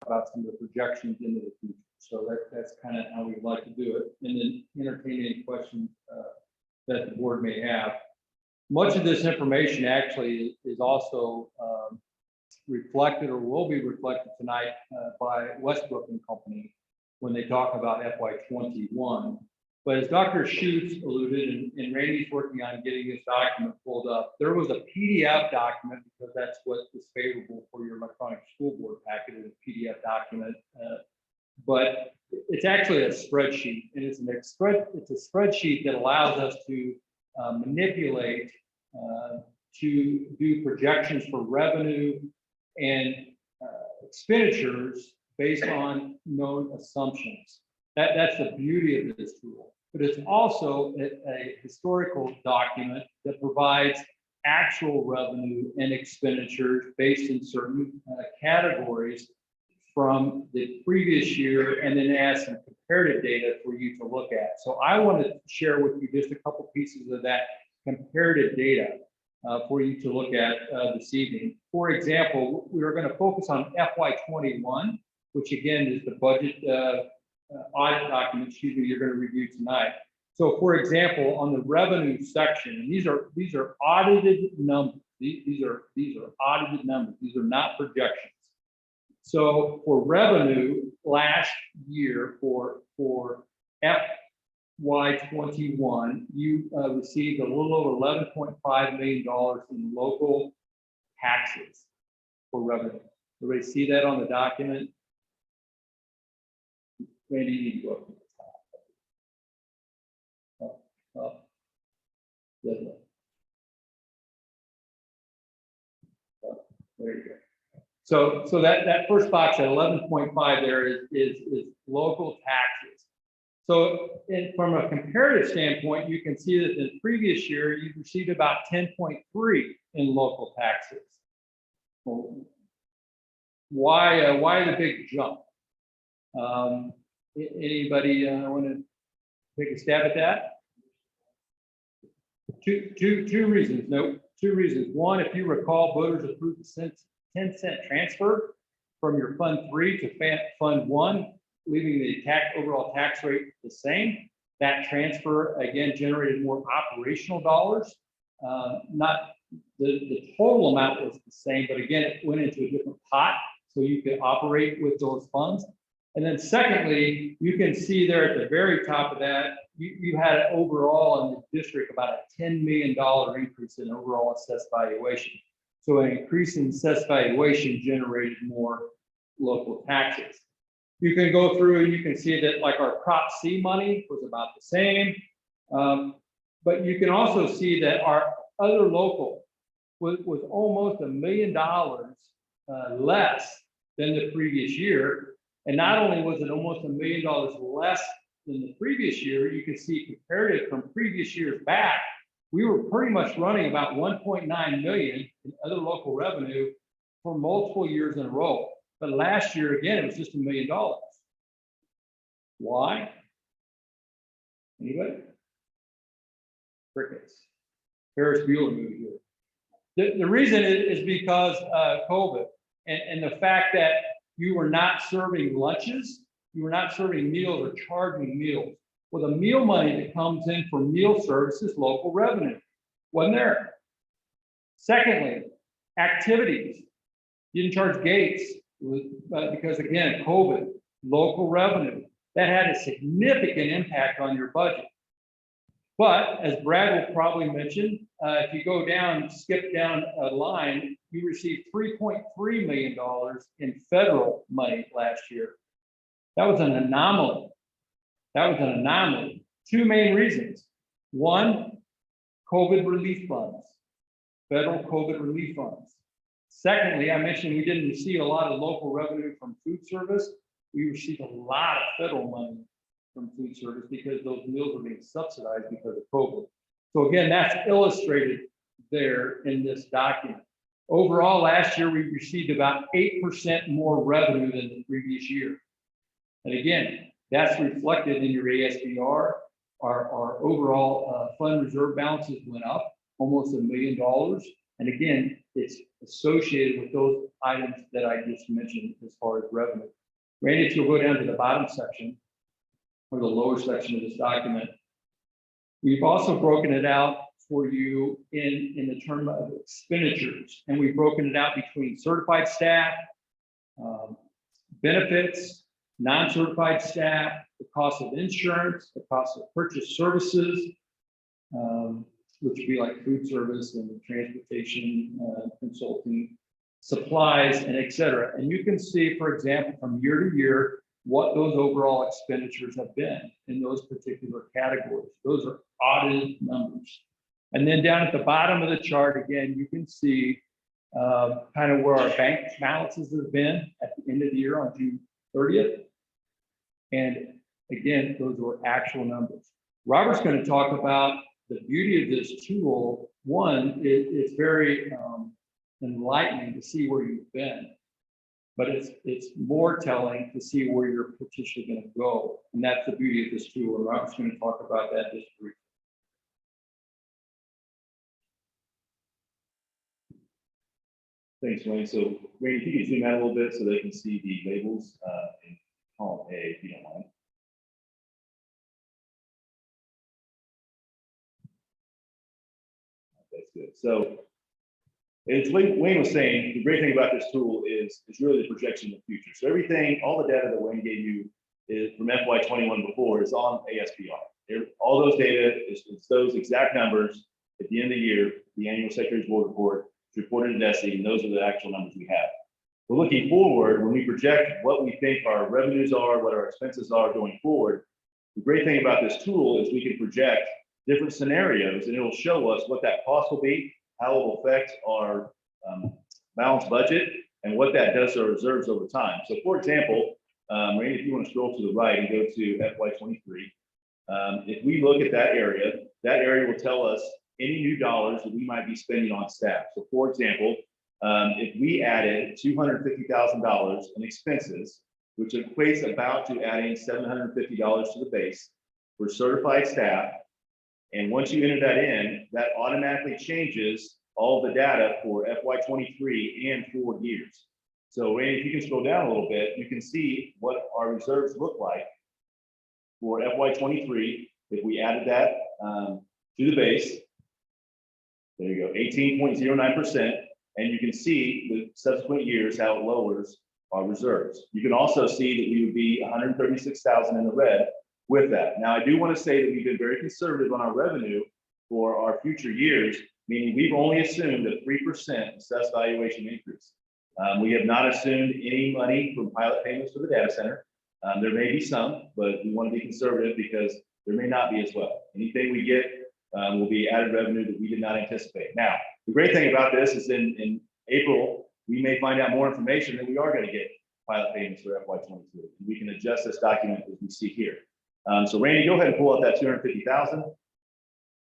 [SPEAKER 2] About some of the projections into the future. So that's kind of how we'd like to do it, and then entertain any questions that the board may have. Much of this information actually is also reflected, or will be reflected tonight by Westbrook and Company when they talk about FY21. But as Dr. Sheets alluded, and Randy's working on getting this document pulled up, there was a PDF document, because that's what is favorable for your electronic school board packet, is a PDF document. But it's actually a spreadsheet, and it's a spreadsheet that allows us to manipulate, to do projections for revenue and expenditures based on known assumptions. That's the beauty of this tool.
[SPEAKER 12] but it's also a historical document that provides actual revenue and expenditures based in certain categories from the previous year, and then has some comparative data for you to look at. So I want to share with you just a couple pieces of that comparative data for you to look at this evening. For example, we are going to focus on FY21, which again is the budget audit document, excuse me, you're going to review tonight. So for example, on the revenue section, and these are audited numbers. These are audited numbers. These are not projections. So for revenue last year for FY21, you received a little over $11.5 million in local taxes for revenue. Everybody see that on the document? Randy, you need to go up to the top. There you go. So that first box at 11.5 there is local taxes. So from a comparative standpoint, you can see that in the previous year, you received about 10.3 in local taxes. Well, why the big jump? Anybody want to take a stab at that? Two reasons. No, two reasons. One, if you recall, voters approved the 10-cent transfer from your Fund 3 to Fund 1, leaving the overall tax rate the same. That transfer again generated more operational dollars. Not the total amount was the same, but again, it went into a different pot so you could operate with those funds. And then secondly, you can see there at the very top of that, you had overall in the district about a $10 million increase in overall assessed valuation. So an increase in assessed valuation generated more local taxes. You can go through and you can see that like our Prop C money was about the same. But you can also see that our other local was almost $1 million less than the previous year. And not only was it almost $1 million less than the previous year, you can see comparative from previous years back, we were pretty much running about 1.9 million in other local revenue for multiple years in a row. But last year, again, it was just $1 million. Why? Anybody? Crickets. Ferris Bueller movie here. The reason is because COVID and the fact that you were not serving lunches, you were not serving meals or charging meals. Well, the meal money that comes in for meal services, local revenue, wasn't there. Secondly, activities. You didn't charge gates because again, COVID, local revenue. That had a significant impact on your budget. But as Brad will probably mention, if you go down, skip down a line, you received $3.3 million in federal money last year. That was an anomaly. That was an anomaly. Two main reasons. One, COVID relief funds, federal COVID relief funds. Secondly, I mentioned we didn't receive a lot of local revenue from food service. We received a lot of federal money from food service because those meals were being subsidized because of COVID. So again, that's illustrated there in this document. Overall, last year, we received about 8% more revenue than the previous year. And again, that's reflected in your ASBR. Our overall fund reserve balances went up almost $1 million. And again, it's associated with those items that I just mentioned as far as revenue. Randy, if you'll go down to the bottom section or the lower section of this document, we've also broken it out for you in the term of expenditures. And we've broken it out between certified staff, benefits, non-certified staff, the cost of insurance, the cost of purchase services, which would be like food service and transportation, consulting, supplies, and et cetera. And you can see, for example, from year to year, what those overall expenditures have been in those particular categories. Those are audited numbers. And then down at the bottom of the chart, again, you can see kind of where our bank balances have been at the end of the year on June 30th. And again, those were actual numbers. Robert's going to talk about the beauty of this tool. One, it's very enlightening to see where you've been, but it's more telling to see where you're potentially going to go. And that's the beauty of this tool. And Robert's going to talk about that just briefly.
[SPEAKER 5] Thanks, Wayne. So, Wayne, if you can zoom out a little bit so they can see the labels in column A, if you don't mind. That's good. So, as Wayne was saying, the great thing about this tool is really the projection of the future. So everything, all the data that Wayne gave you is from FY21 before is on ASPR. All those data is those exact numbers at the end of the year, the annual Secretary's Board report is reported to DESE, and those are the actual numbers we have. We're looking forward when we project what we think our revenues are, what our expenses are going forward. The great thing about this tool is we can project different scenarios, and it'll show us what that cost will be, how it will affect our balanced budget, and what that does to our reserves over time. So, for example, Randy, if you want to scroll to the right and go to FY23, if we look at that area will tell us any new dollars that we might be spending on staff. So, for example, if we added $250,000 in expenses, which equates about to adding $750 to the base for certified staff, and once you enter that in, that automatically changes all the data for FY23 and forward years. So, Randy, if you can scroll down a little bit, you can see what our reserves look like for FY23 if we added that to the base. There you go, 18.09%, and you can see the subsequent years how it lowers our reserves. You can also see that we would be 136,000 in the red with that. Now, I do want to say that we've been very conservative on our revenue for our future years, meaning we've only assumed a 3% assessed valuation increase. We have not assumed any money from pilot payments for the data center. There may be some, but we want to be conservative because there may not be as well. Anything we get will be added revenue that we did not anticipate. Now, the great thing about this is in April, we may find out more information that we are going to get pilot payments for FY22. We can adjust this document as we see here. So Randy, go ahead and pull out that 250,000,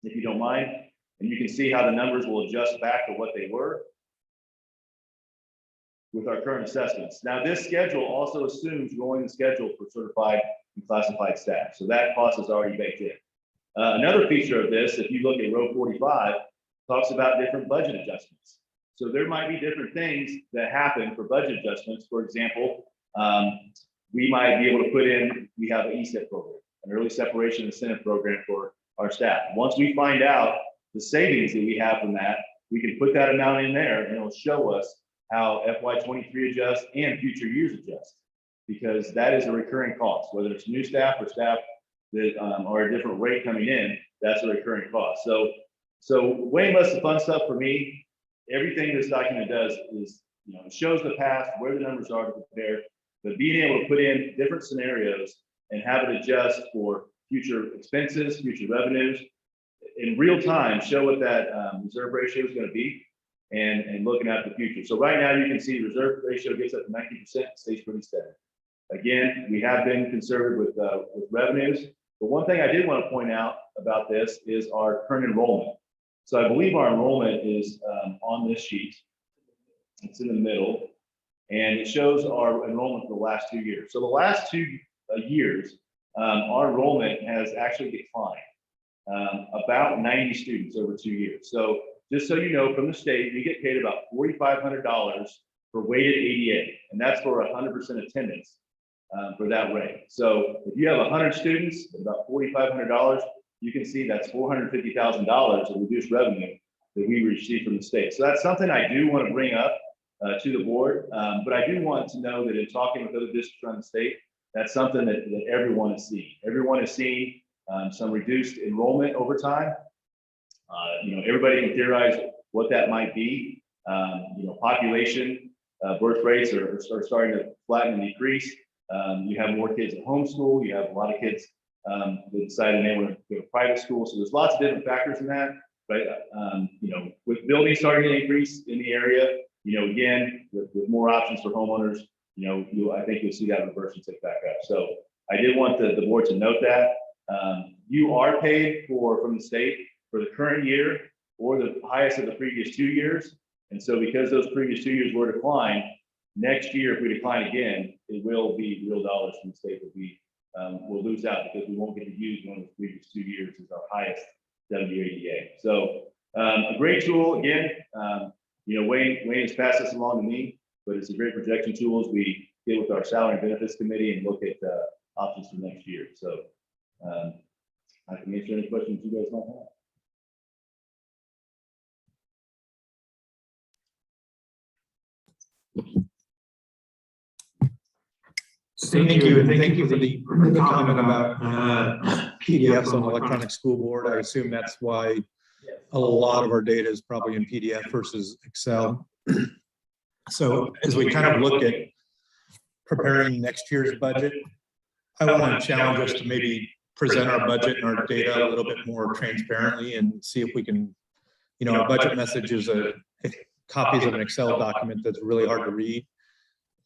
[SPEAKER 5] if you don't mind, and you can see how the numbers will adjust back to what they were with our current assessments. Now, this schedule also assumes rolling the schedule for certified and classified staff. So that cost is already baked in. Another feature of this, if you look at row 45, talks about different budget adjustments. So there might be different things that happen for budget adjustments. For example, we might be able to put in, we have an ESEP program, an early separation incentive program for our staff. Once we find out the savings that we have from that, we can put that amount in there and it'll show us how FY23 adjusts and future years adjust, because that is a recurring cost, whether it's new staff or staff that are a different rate coming in, that's a recurring cost. So way less the fun stuff for me. Everything this document does is, it shows the past, where the numbers are to compare, but being able to put in different scenarios and have it adjust for future expenses, future revenues, in real time, show what that reserve ratio is going to be, and looking at the future. So right now you can see reserve ratio gets up to 90%, stays pretty steady. Again, we have been conservative with revenues, but one thing I did want to point out about this is our current enrollment. So I believe our enrollment is on this sheet. It's in the middle, and it shows our enrollment for the last 2 years. So the last 2 years, our enrollment has actually declined about 90 students over 2 years. So just so you know, from the state, we get paid about $4,500 for weighted ADA, and that's for 100% attendance for that rate. So if you have 100 students, about $4,500, you can see that's $450,000 of reduced revenue that we receive from the state. So that's something I do want to bring up to the board, but I do want to know that in talking with other districts around the state, that's something that everyone is seeing. Everyone is seeing some reduced enrollment over time. Everybody can theorize what that might be. Population, birth rates are starting to flatten and decrease. You have more kids at homeschool. You have a lot of kids that decided they want to go to private school. So there's lots of different factors in that. But with buildings starting to increase in the area, again, with more options for homeowners, I think you'll see that reverse and tick back up. So I did want the board to note that. you are paid from the state for the current year or the highest of the previous 2 years. And so because those previous 2 years were declined, next year, if we decline again, it will be real dollars from the state that we will lose out because we won't get to use one of the previous 2 years as our highest WADA. So a great tool again. Wayne has passed this along to me, but it's a great projection tool as we get with our salary and benefits committee and look at options for next year. So I can answer any questions you guys might have.
[SPEAKER 13] Thank you, and thank you for the comment about PDFs on electronic school board. I assume that's why a lot of our data is probably in PDF versus Excel. So as we kind of look at preparing next year's budget, I want to challenge us to maybe present our budget and our data a little bit more transparently and see if we can, our budget message is copies of an Excel document that's really hard to read.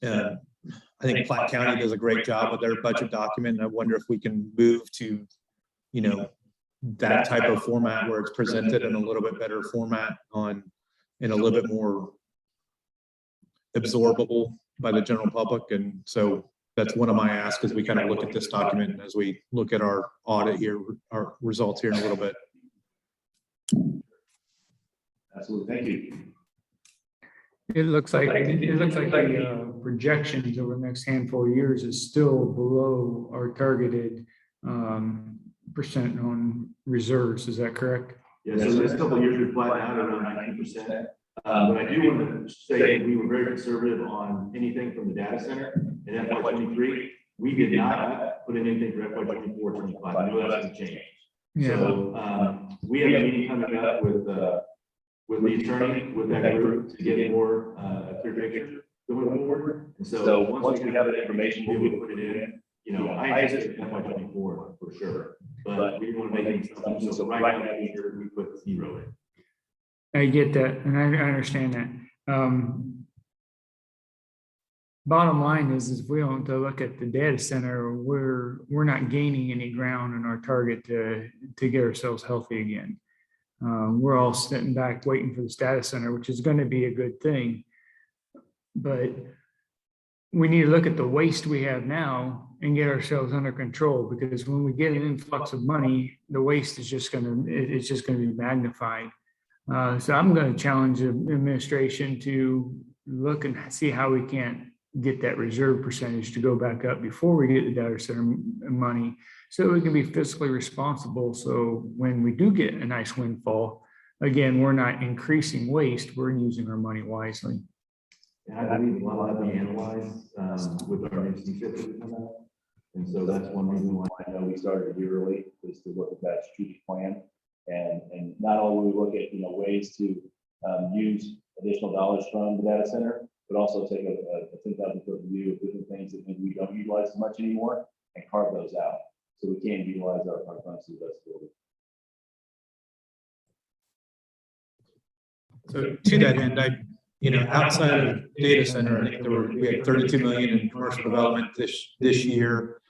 [SPEAKER 13] I think Platte County does a great job with their budget document. And I wonder if we can move to, that type of format where it's presented in a little bit better format in a little bit more absorbable by the general public. And so that's one of my asks as we kind of look at this document and as we look at our audit here, our results here in a little bit.
[SPEAKER 5] Absolutely, thank you.
[SPEAKER 8] It looks like the projections over the next handful of years is still below our targeted percent on reserves. Is that correct?
[SPEAKER 5] Yeah, so this couple of years we flattened out around 19%. But I do want to say we were very conservative on anything from the data center in FY23. We did not put in anything for FY24-25. I know that's going to change.
[SPEAKER 8] Yeah.
[SPEAKER 5] So we have a meeting coming up with the attorney, with that group to get more clear picture going forward. And so once we have that information, we will put it in. I anticipate FY24 for sure, but we want to make things something. So right now, we put 0 in.
[SPEAKER 8] I get that, and I understand that. Bottom line is if we don't look at the data center, we're not gaining any ground in our target to get ourselves healthy again. We're all sitting back waiting for this data center, which is going to be a good thing. But we need to look at the waste we have now and get ourselves under control, because when we get an influx of money, the waste is just going to be magnified. So I'm going to challenge the administration to look and see how we can get that reserve percentage to go back up before we get the data center money, so we can be fiscally responsible. So when we do get a nice windfall, again, we're not increasing waste, we're using our money wisely.
[SPEAKER 5] And I believe a lot of that be analyzed with our new CFIP that come out. And so that's one reason why I know we started a year early, is to look at that strategic plan. And not only will we look at ways to use additional dollars from the data center, but also take a 10,000-foot view of different things that maybe we don't utilize as much anymore and carve those out so we can utilize our funds to the best ability.
[SPEAKER 13] So to that end, outside of data center, I think we had 32 million in commercial development this year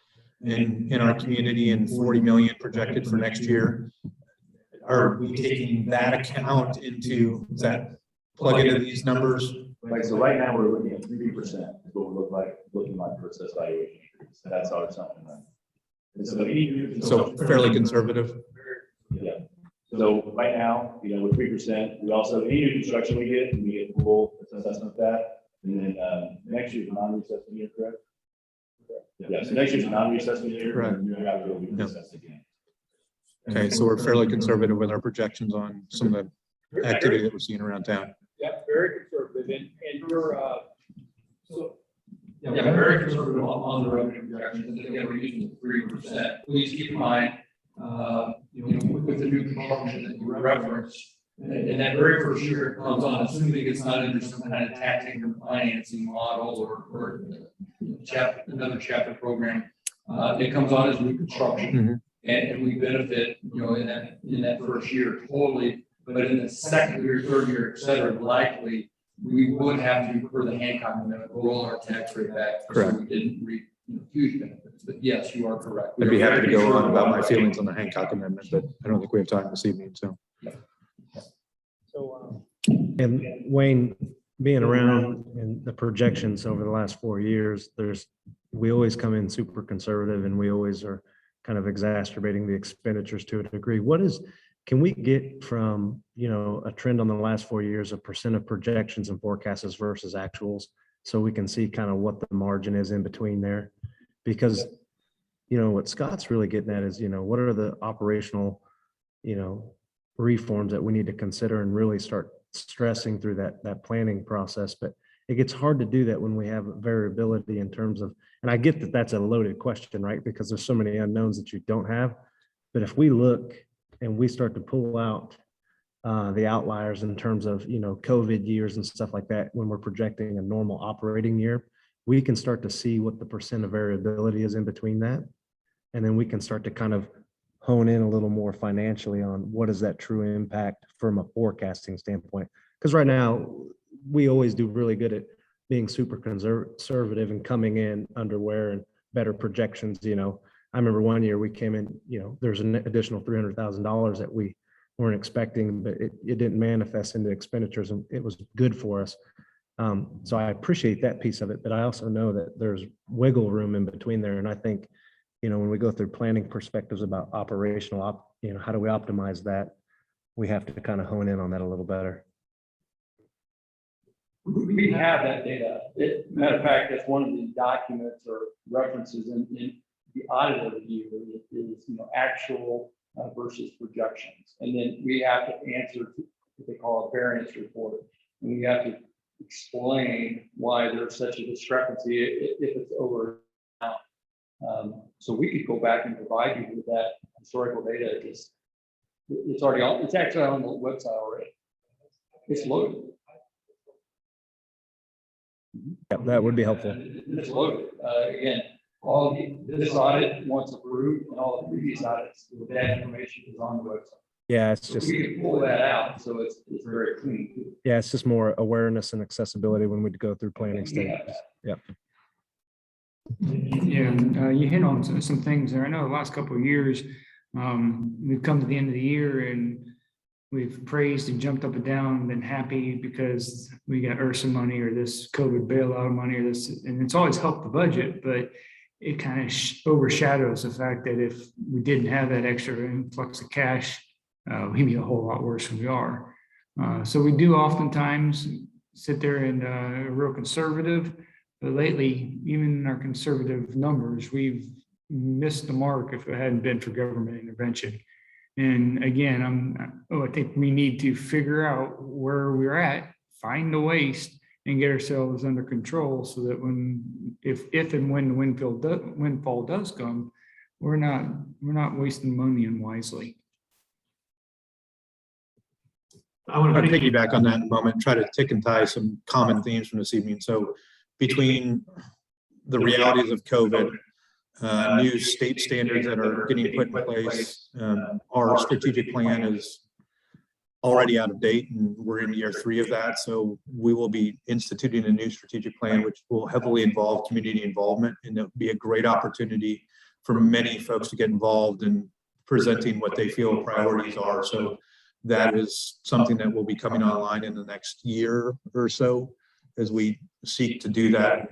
[SPEAKER 13] in our community and 40 million projected for next year. Are we taking that account into, does that plug into these numbers?
[SPEAKER 5] Right, so right now we're looking at 3% is what we're looking like for assessed valuation increase. That's our assumption.
[SPEAKER 13] So fairly conservative.
[SPEAKER 5] Yeah. So right now, with 3%, we also, any new construction we get full assessment of that. And then next year's non-reassessment year, correct? Yeah, so next year's non-reassessment year.
[SPEAKER 13] Right.
[SPEAKER 5] And year after we assess again.
[SPEAKER 13] Okay, so we're fairly conservative with our projections on some of the activity that we're seeing around town.
[SPEAKER 2] Yeah, very conservative, and you're,
[SPEAKER 12] very conservative on the revenue projections, and again, we're using 3%. Please keep in mind, with the new consultant that you referenced, and that very first year it comes on, assuming it's not under some kind of taxing or financing model or another chapter program, it comes on as new construction, and we benefit, in that first year totally. But in the second year, third year, et cetera, likely we would have to, for the Hancock amendment, roll our tax rate back.
[SPEAKER 13] Correct.
[SPEAKER 12] So we didn't
[SPEAKER 14] huge benefits, but yes, you are correct.
[SPEAKER 13] I'd be happy to go on about my feelings on the Hancock Amendment, but I don't think we have time this evening, so.
[SPEAKER 2] So,
[SPEAKER 7] And Wayne, being around in the projections over the last 4 years, we always come in super conservative and we always are kind of exacerbating the expenditures to a degree. Can we get from, a trend on the last 4 years of percent of projections and forecasts versus actuals? So we can see kind of what the margin is in between there. Because, what Scott's really getting at is, what are the operational, reforms that we need to consider and really start stressing through that planning process. But it gets hard to do that when we have variability in terms of, and I get that that's a loaded question, right? Because there's so many unknowns that you don't have. But if we look and we start to pull out the outliers in terms of, COVID years and stuff like that, when we're projecting a normal operating year, we can start to see what the percent of variability is in between that. And then we can start to kind of hone in a little more financially on what is that true impact from a forecasting standpoint. Because right now, we always do really good at being super conservative and coming in underwear and better projections. I remember one year we came in, there's an additional $300,000 that we weren't expecting, but it didn't manifest into expenditures, and it was good for us. So I appreciate that piece of it, but I also know that there's wiggle room in between there. And I think, when we go through planning perspectives about operational, how do we optimize that? We have to kind of hone in on that a little better.
[SPEAKER 12] We have that data. Matter of fact, that's one of the documents or references in the audit review is, actual versus projections. And then we have to answer what they call a variance report. And we have to explain why there's such a discrepancy if it's over. So we could go back and provide you with that historical data. It's already on, it's actually on the website already. It's loaded.
[SPEAKER 7] Yeah, that would be helpful.
[SPEAKER 12] It's loaded. Again, this audit once approved and all the previous audits, that information is on the website.
[SPEAKER 7] Yeah, it's
[SPEAKER 12] So
[SPEAKER 7] just,
[SPEAKER 12] we can pull that out, so it's very clean.
[SPEAKER 7] yeah, it's just more awareness and accessibility when we go through planning stages. Yeah.
[SPEAKER 8] Yeah, you hit on some things there. I know the last couple of years, we've come to the end of the year and we've praised and jumped up and down and been happy because we got URSA money or this COVID bailout money or this, and it's always helped the budget, but it kind of overshadows the fact that if we didn't have that extra influx of cash, we'd be a whole lot worse than we are. So we do oftentimes sit there and real conservative. But lately, even in our conservative numbers, we've missed the mark if it hadn't been for government intervention. And again, I think we need to figure out where we're at, find the waste, and get ourselves under control so that if and when the windfall does come, we're not wasting money unwisely.
[SPEAKER 13] I want to piggyback on that in a moment, try to tick and tie some common themes from this evening. So between the realities of COVID, new state standards that are getting put in place, our strategic plan is already out of date and we're in year 3 of that. So we will be instituting a new strategic plan, which will heavily involve community involvement, and it'll be a great opportunity for many folks to get involved in presenting what they feel priorities are. So that is something that will be coming online in the next year or so as we seek to do that.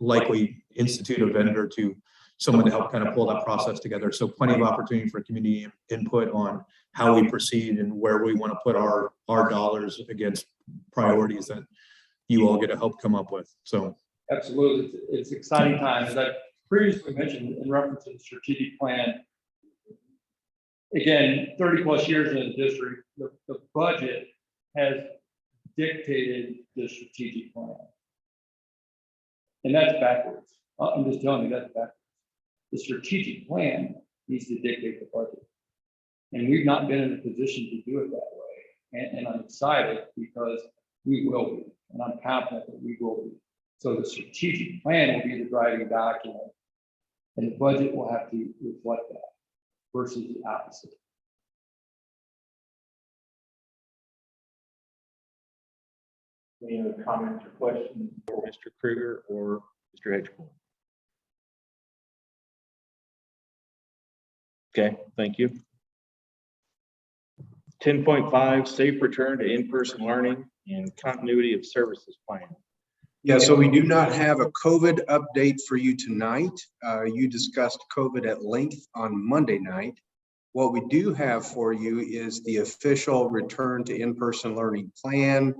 [SPEAKER 13] Likely institute a vendor to someone to help kind of pull that process together. So plenty of opportunity for community input on how we proceed and where we want to put our dollars against priorities that you all get to help come up with. So
[SPEAKER 12] absolutely, it's exciting time. As I previously mentioned in reference to the strategic plan, again, 30 plus years in the district, the budget has dictated the strategic plan. And that's backwards. I'm just telling you, that's backwards. The strategic plan needs to dictate the budget. And we've not been in a position to do it that way. And I'm excited because we will be, and I'm confident that we will be. So the strategic plan will be the driving document, and the budget will have to reflect that versus the opposite.
[SPEAKER 1] Any other comments or questions for Mr. Kruger or Mr. Edgeworth? Okay, thank you. 10.5, safe return to in-person learning and continuity of services plan.
[SPEAKER 3] Yeah, so we do not have a COVID update for you tonight. You discussed COVID at length on Monday night. What we do have for you is the official return to in-person learning plan,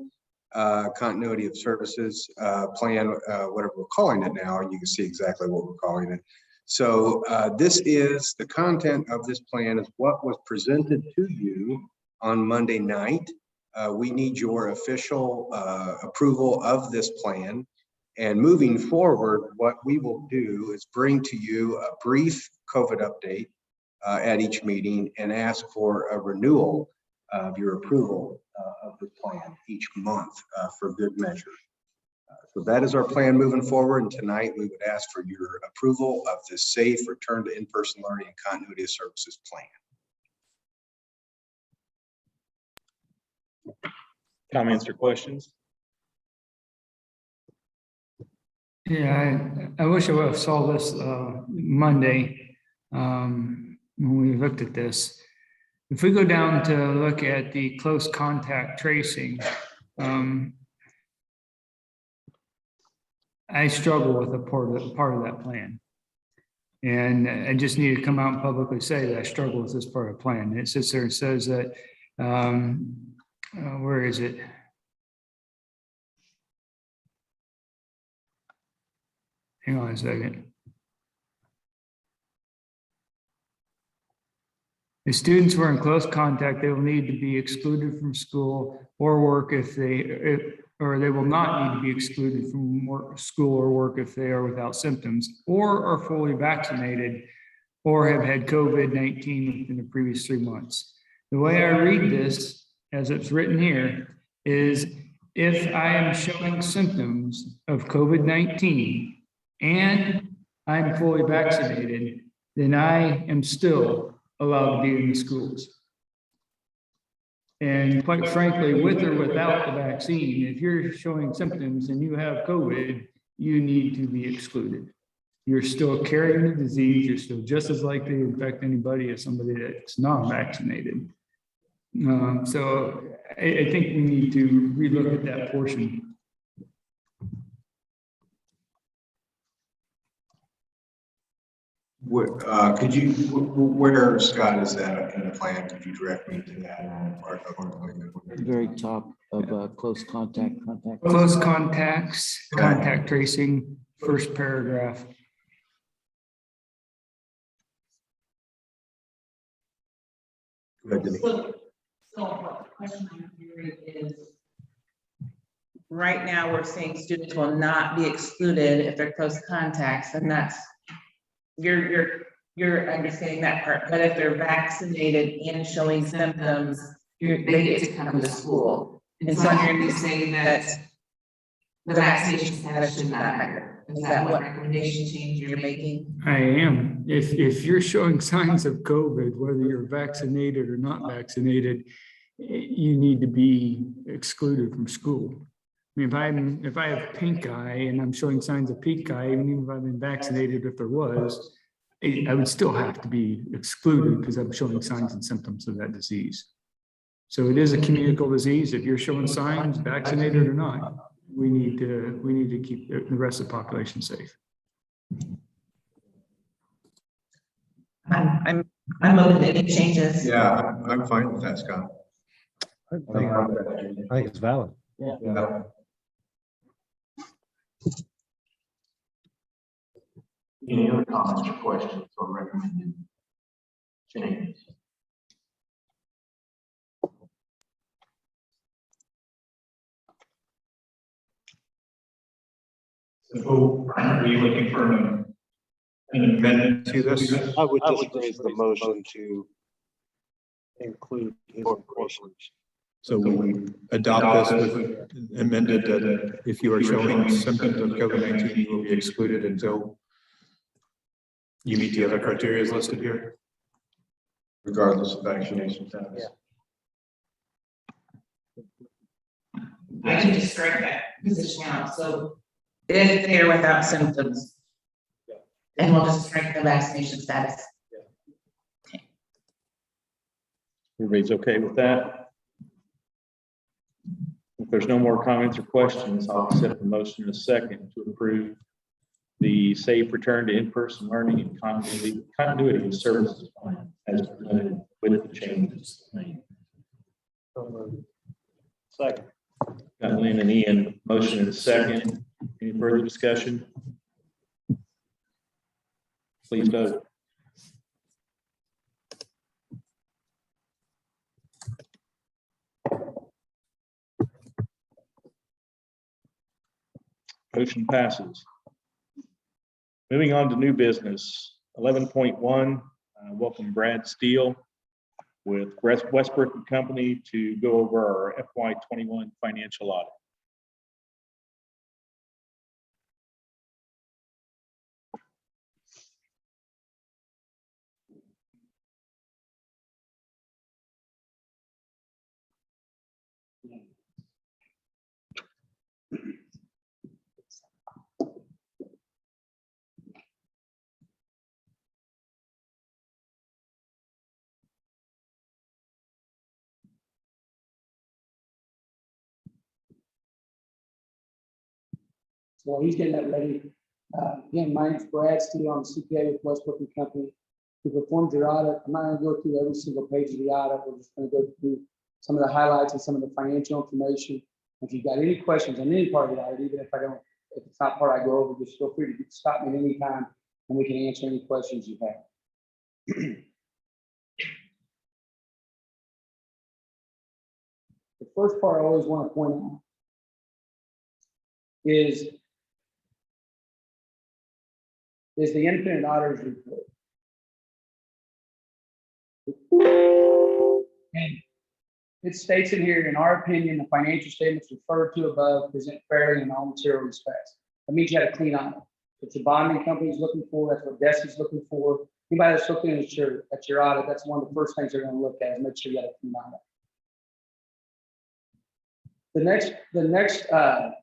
[SPEAKER 3] continuity of services plan, whatever we're calling it now. You can see exactly what we're calling it. So this is the content of this plan is what was presented to you on Monday night. We need your official approval of this plan. And moving forward, what we will do is bring to you a brief COVID update at each meeting and ask for a renewal of your approval of the plan each month for good measure. So that is our plan moving forward. And tonight we would ask for your approval of this safe return to in-person learning and continuity of services plan.
[SPEAKER 1] Comments or questions?
[SPEAKER 8] Yeah, I wish I would have saw this Monday when we looked at this. If we go down to look at the close contact tracing, I struggle with a part of that plan. And I just need to come out and publicly say that I struggle with this part of the plan. It sits there and says that, where is it? Hang on a second. If students were in close contact, they will need to be excluded from school or work or they will not need to be excluded from school or work if they are without symptoms or are fully vaccinated or have had COVID-19 within the previous 3 months. The way I read this, as it's written here, is if I am showing symptoms of COVID-19 and I'm fully vaccinated, then I am still allowed to be in the schools. And quite frankly, with or without the vaccine, if you're showing symptoms and you have COVID, you need to be excluded. You're still carrying the disease. You're still just as likely to infect anybody as somebody that's not vaccinated. So I think we need to relook at that portion.
[SPEAKER 3] Could you, where, Scott, is that in the plan? Could you direct me to that?
[SPEAKER 15] Very top of close contact.
[SPEAKER 8] Close contacts, contact tracing, first paragraph.
[SPEAKER 16] So the question I'm hearing is, right now we're saying students will not be excluded if they're close contacts, and that's, you're understanding that part, but if they're vaccinated and showing symptoms, they get to come to school. And so I'm hearing you saying that the vaccination status should not matter. Is that what recommendation change you're making?
[SPEAKER 8] I am. If you're showing signs of COVID, whether you're vaccinated or not vaccinated, you need to be excluded from school. I mean, if I have pink eye and I'm showing signs of pink eye, even if I've been vaccinated, if there was, I would still have to be excluded because I'm showing signs and symptoms of that disease. So it is a communicable disease. If you're showing signs, vaccinated or not, we need to keep the rest of the population safe.
[SPEAKER 16] I'm open to any changes.
[SPEAKER 3] Yeah, I'm fine with that, Scott.
[SPEAKER 7] I think it's valid.
[SPEAKER 3] Yeah.
[SPEAKER 5] Any other comments or questions or recommended changes?
[SPEAKER 13] So are you looking for an amendment to this?
[SPEAKER 7] I would just raise the motion to include his incorporation.
[SPEAKER 13] So we adopt this with amended that if you are showing symptoms of COVID-19, you will be excluded until you meet the other criteria listed here.
[SPEAKER 3] Regardless of vaccination status.
[SPEAKER 16] I can just strike that position out, so if they're without symptoms, and we'll just strike the vaccination status. Okay.
[SPEAKER 1] Everybody's okay with that? If there's no more comments or questions, I'll accept the motion in a second to approve the safe return to in-person learning and continuity of services plan as presented with the changes.
[SPEAKER 2] Second.
[SPEAKER 1] Got Lynn and Ian, motion in a second. Any further discussion? Please vote. Motion passes. Moving on to new business, 11.1, welcome Brad Steele with Westbrook and Company to go over our FY21 financial audit.
[SPEAKER 10] So while he's getting that ready, again, my name's Brad Steele. I'm CPA with Westbrook and Company. We performed your audit. I'm not going to go through every single page of the audit. We're just going to go through some of the highlights and some of the financial information. If you've got any questions on any part of the audit, even if it's not part I go over, just feel free to stop me at any time and we can answer any questions you have. The first part I always want to point out is the independent auditor's report. And it states in here, in our opinion, the financial statements referred to above present fairly in all material respects. That means you had a clean audit. What your bonding company is looking for, that's what DESI's looking for. Anybody that's looking at your audit, that's one of the first things they're going to look at is make sure you have a clean audit. The next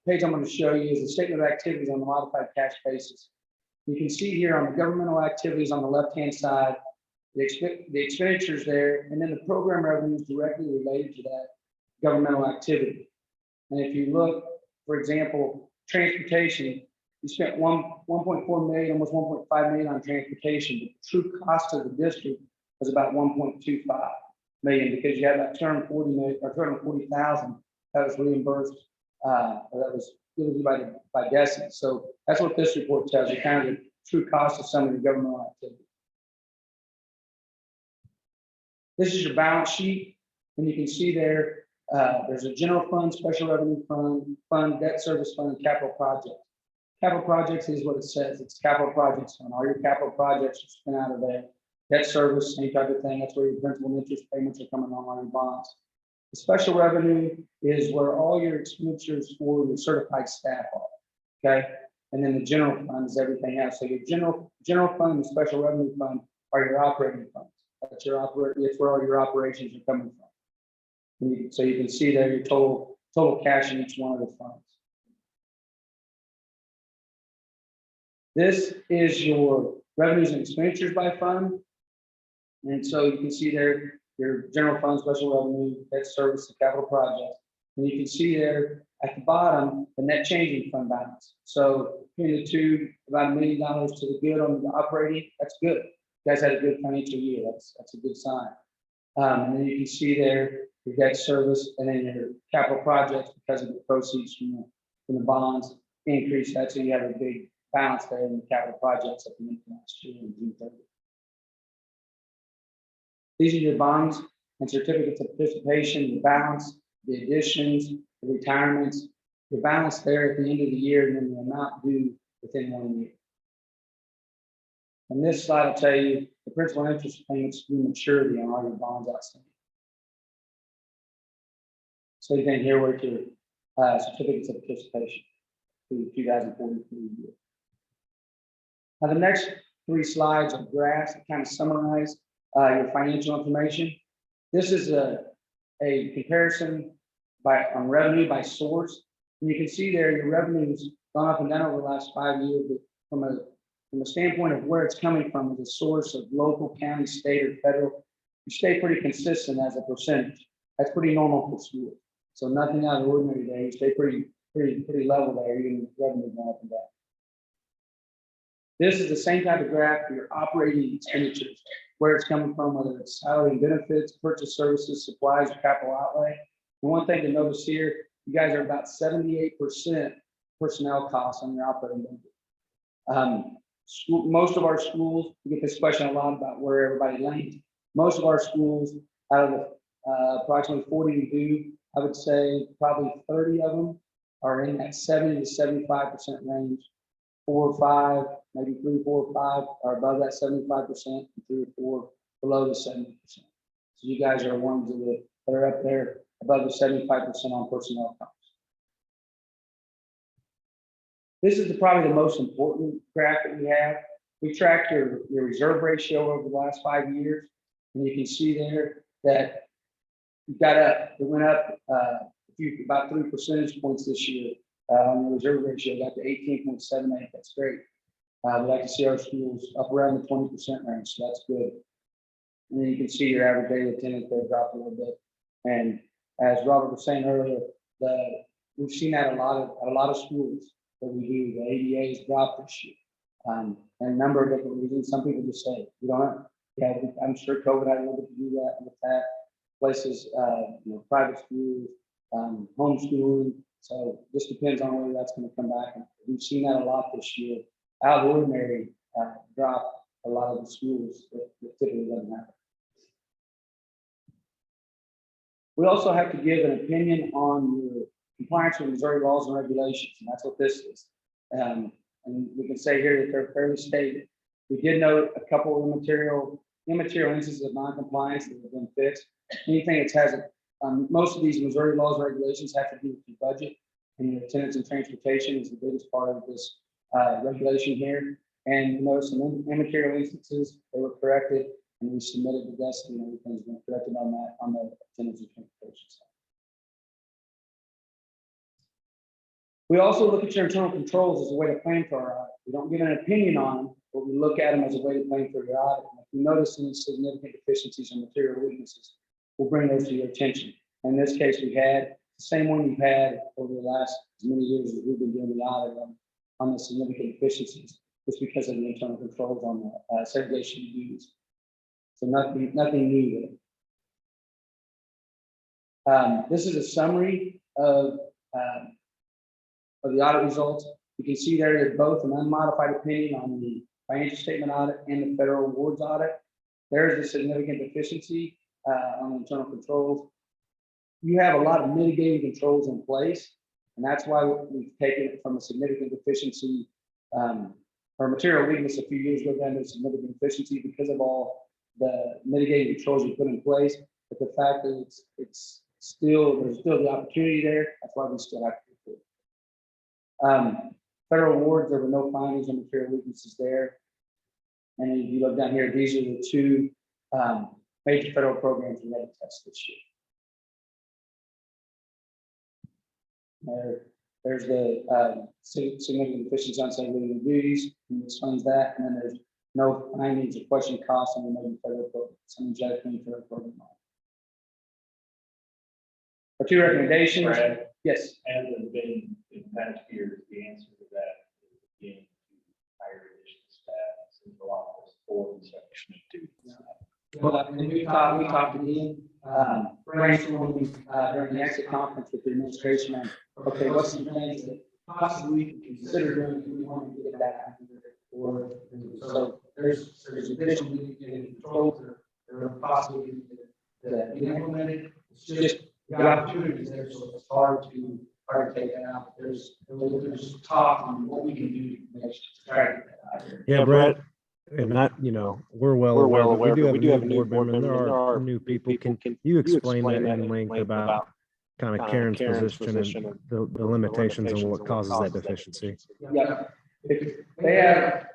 [SPEAKER 10] page I'm going to show you is the statement of activities on the modified cash basis. You can see here on the governmental activities on the left-hand side, the expenditures there, and then the program revenues directly related to that governmental activity. And if you look, for example, transportation, you spent 1.4 million, almost 1.5 million on transportation, but the true cost of the district was about 1.25 million because you had about 240 million or 240,000 that was reimbursed, or that was given by DESI. So that's what this report tells you, kind of the true cost of some of the governmental activity. This is your balance sheet, and you can see there, there's a general fund, special revenue fund, debt service fund, and capital projects. Capital projects is what it says. It's capital projects, and all your capital projects are spent out of there. Debt service, same type of thing. That's where your principal and interest payments are coming online in bonds. The special revenue is where all your expenditures for your certified staff are, okay? And then the general fund is everything else. So your general fund and special revenue fund are your operating funds. That's where all your operations are coming from. So you can see there your total cash in each one of the funds. This is your revenues and expenditures by fund. And so you can see there your general fund, special revenue, debt service, and capital projects. And you can see there at the bottom, the net changing fund balance. So between the two, about $1 million to the good on the operating, that's good. You guys had a good financial year. That's a good sign. And then you can see there your debt service and then your capital projects because of the proceeds from the bonds increase. That's so you have a big balance there in the capital projects at the end of last year in June 30th. These are your bonds and certificates of participation, the balance, the additions, the retirements, the balance there at the end of the year, and then the amount due within 1 year. And this slide will tell you the principal and interest payments through maturity on all your bonds outstanding. So you can here with your certificates of participation through the 2043 year. Now the next 3 slides are graphs that kind of summarize your financial information. This is a comparison on revenue by source. And you can see there your revenues gone up and down over the last 5 years, but from a standpoint of where it's coming from as a source of local, county, state, or federal,
[SPEAKER 12] you stay pretty consistent as a percentage. That's pretty normal for school. So nothing out of the ordinary there. You stay pretty level there, even revenue going up and down. This is the same type of graph for your operating expenditures, where it's coming from, whether it's salary and benefits, purchase services, supplies, or capital outlay. And one thing to notice here, you guys are about 78% personnel costs on your operating budget. Most of our schools, we get this question a lot about where everybody lands. Most of our schools, out of the approximately 40 we do, I would say probably 30 of them are in that 70 to 75% range. 4 or 5, maybe 3, 4, or 5 are above that 75%, and 3 or 4 below the 70%. So you guys are ones that are up there above the 75% on personnel costs. This is probably the most important graph that we have. We tracked your reserve ratio over the last 5 years, and you can see there that it went up about 3 percentage points this year on the reserve ratio, got to 18.78. That's great. We'd like to see our schools up around the 20% range, so that's good. And then you can see your average daily attendance there dropped a little bit. And as Robert was saying earlier, we've seen that a lot of schools that we do. The ADA has dropped this year, and a number of different reasons. Some people just say we don't know. Yeah, I'm sure COVID had a little bit to do with that. Places, private schools, homeschooling. So it just depends on whether that's going to come back. And we've seen that a lot this year. Out of the ordinary, drop a lot of the schools that typically doesn't happen. We also have to give an opinion on your compliance with Missouri laws and regulations, and that's what this is. And we can say here that they're fairly stated. We did note a couple of immaterial instances of non-compliance that have been fixed. Anything that has most of these Missouri laws and regulations have to do with your budget, and your attendance and transportation is the biggest part of this regulation here. And you notice some immaterial instances, they were corrected, and we submitted the desk, and everything's been corrected on that, on the attendance and transportation side. We also look at your internal controls as a way to plan for our audit. We don't give an opinion on them, but we look at them as a way to plan for your audit. And if you notice any significant deficiencies or material weaknesses, we'll bring those to your attention. In this case, we had the same one we've had over the last as many years as we've been doing the audit on the significant deficiencies. It's because of the internal controls on the segregation duties. So nothing new there. This is a summary of the audit results. You can see there that both an unmodified opinion on the financial statement audit and the federal awards audit. There's a significant deficiency on the internal controls. You have a lot of mitigating controls in place, and that's why we've taken it from a significant deficiency or material weakness a few years ago down to a significant deficiency because of all the mitigating controls you put in place. But the fact that there's still the opportunity there, that's why we still have to do it. Federal awards, there were no findings on material weaknesses there. And if you look down here, these are the two major federal programs we had to test this year. There's the significant deficiency on segregated duties, and explains that. And then there's no findings or question costs on the major federal programs, some judgment federal program. Our two recommendations.
[SPEAKER 5] Brad,
[SPEAKER 12] yes.
[SPEAKER 5] Has there been in past years, the answer to that is again to hire additional staff, central office, or the section of duties.
[SPEAKER 12] Well, and we talked again, brainstorming during the exit conference with the administration on, okay, what's some things that possibly we can consider doing if we want to get that. Or so there's additional controls that are possibly to be implemented. It's just the opportunities there, so it's hard to take that out. There's talk on what we can do to try to get that out here.
[SPEAKER 7] Yeah, Brett. And we're well aware, but we do have a new board member. There are new people. Can you explain that in length about kind of Karen's position and the limitations and what causes that deficiency?
[SPEAKER 12] Yeah,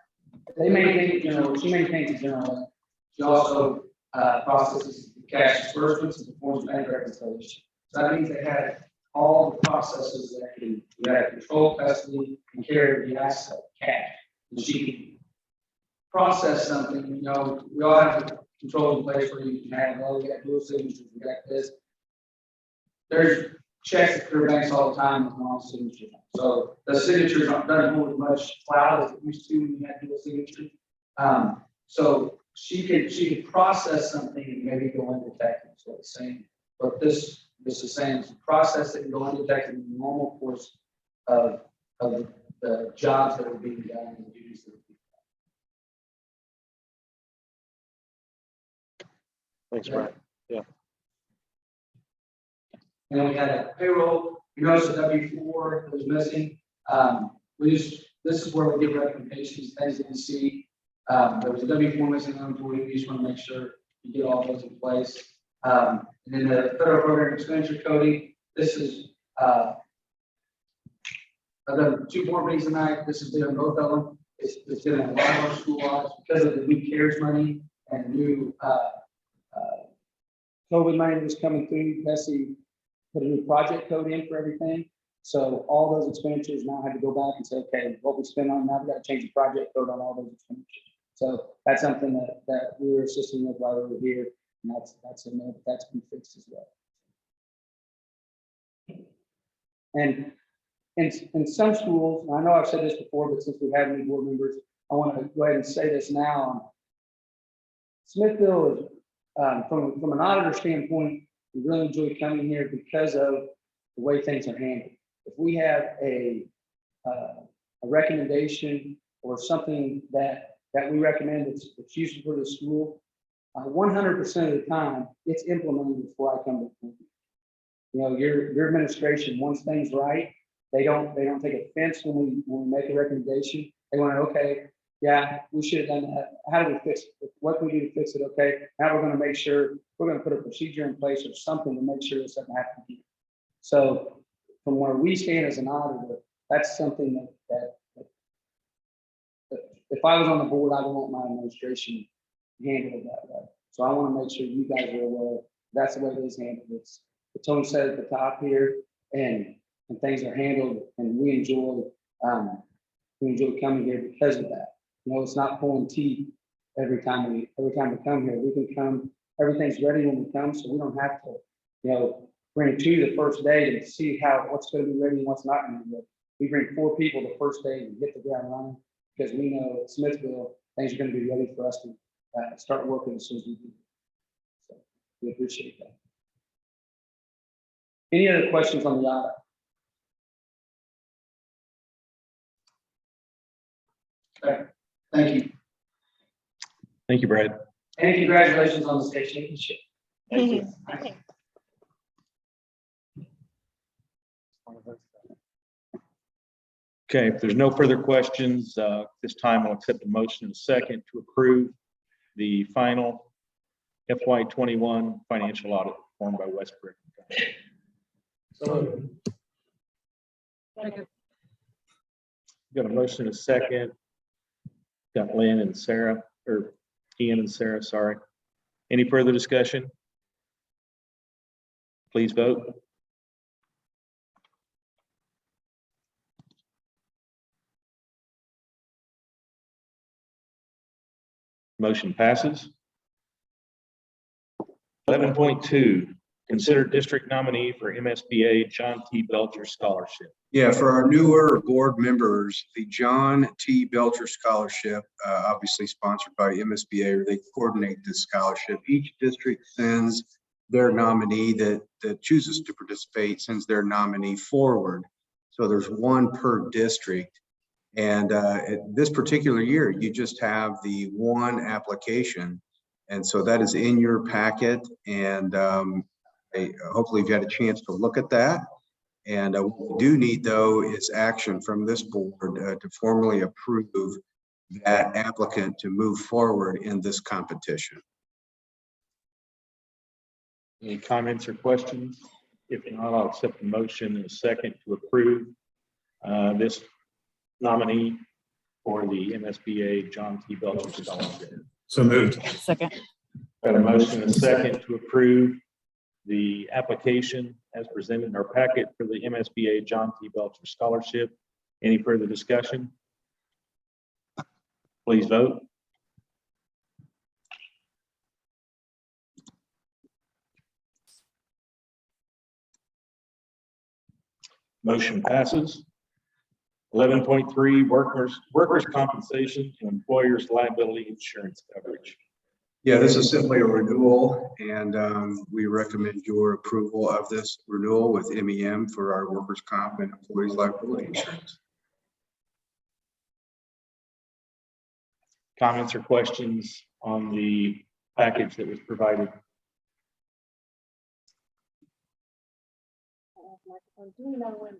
[SPEAKER 12] they maintain, she maintains a general. She also processes cash disbursements and performs bank reconciliation. So that means they had all the processes that can control custody and carry the asset cash. And she can process something, we all have to
[SPEAKER 17] controls in place where you can have, oh, we got dual signatures, we got this. There's checks that clear banks all the time with wrong signatures. So the signatures don't hold as much cloud as it used to when you had dual signatures. So she could process something and maybe go undetected, is what it's saying. But this is saying it's a process that can go undetected in the normal course of the jobs that are being done and the duties that are being done.
[SPEAKER 1] Thanks, Brian. Yeah.
[SPEAKER 17] And then we had a payroll, you notice the W-4 that was missing. This is where we give recommendations, things that we see. There was a W-4 missing on employee, we just want to make sure you get all those in place. And then the federal program expenditure coding, this is, I've done 2 board meetings tonight, this has been on both of them. It's been a lot of our school audits because of the new CARES money and new COVID money that was coming through. Bessie put a new project code in for everything. So all those expenditures now had to go back and say, okay, what we spend on now, we got to change the project code on all those expenditures. So that's something that we were assisting with while we were here, and that's been fixed as well. And in some schools, and I know I've said this before, but since we have any board members, I want to go ahead and say this now. Smithville is, from an auditor standpoint, we really enjoy coming here because of the way things are handled. If we have a recommendation or something that we recommend that's useful for the school, 100% of the time it's implemented before I come to the. You know, your administration wants things right. They don't take offense when we make a recommendation. They want to, okay, yeah, we should have done that. How do we fix it? What can we do to fix it? Okay, now we're going to make sure we're going to put a procedure in place or something to make sure this doesn't happen again. So from where we stand as an auditor, that's something that if I was on the board, I would want my administration handled that way. So I want to make sure you guys are aware that's the way it is handled. It's Tony said at the top here, and things are handled, and we enjoy coming here because of that. You know, it's not pulling teeth every time we come here. We can come, everything's ready when we come, so we don't have to, you know, bring 2 the first day to see what's going to be ready and what's not going to be ready. We bring 4 people the first day and hit the ground running because we know at Smithville things are going to be ready for us to start working as soon as we do. So we appreciate that. Any other questions on the audit? Okay, thank you.
[SPEAKER 1] Thank you, Brad.
[SPEAKER 17] And congratulations on the state championship.
[SPEAKER 1] Thank you. Okay, if there's no further questions, this time I'll accept the motion in a second to approve the final FY21 financial audit performed by Westbrook.
[SPEAKER 17] So,
[SPEAKER 1] got a motion in a second. Got Lynn and Sarah, or Ian and Sarah, sorry. Any further discussion? Please vote. Motion passes. 11.2, consider district nominee for MSBA John T. Belcher Scholarship.
[SPEAKER 3] Yeah, for our newer board members, the John T. Belcher Scholarship, obviously sponsored by MSBA, they coordinate this scholarship. Each district sends their nominee that chooses to participate, sends their nominee forward. So there's one per district. And this particular year, you just have the one application. And so that is in your packet. And hopefully you've had a chance to look at that. And what we do need, though, is action from this board to formally approve that applicant to move forward in this competition.
[SPEAKER 1] Any comments or questions? If not, I'll accept the motion in a second to approve this nominee for the MSBA John T. Belcher Scholarship.
[SPEAKER 13] So moved.
[SPEAKER 6] Second.
[SPEAKER 1] Got a motion in a second to approve the application as presented in our packet for the MSBA John T. Belcher Scholarship. Any further discussion? Please vote. Motion passes. 11.3, workers' compensation and employers' liability insurance coverage.
[SPEAKER 3] Yeah, this is simply a renewal, and we recommend your approval of this renewal with MEM for our workers' comp and employees' liability insurance.
[SPEAKER 1] Comments or questions on the package that was provided?
[SPEAKER 6] Do you know when?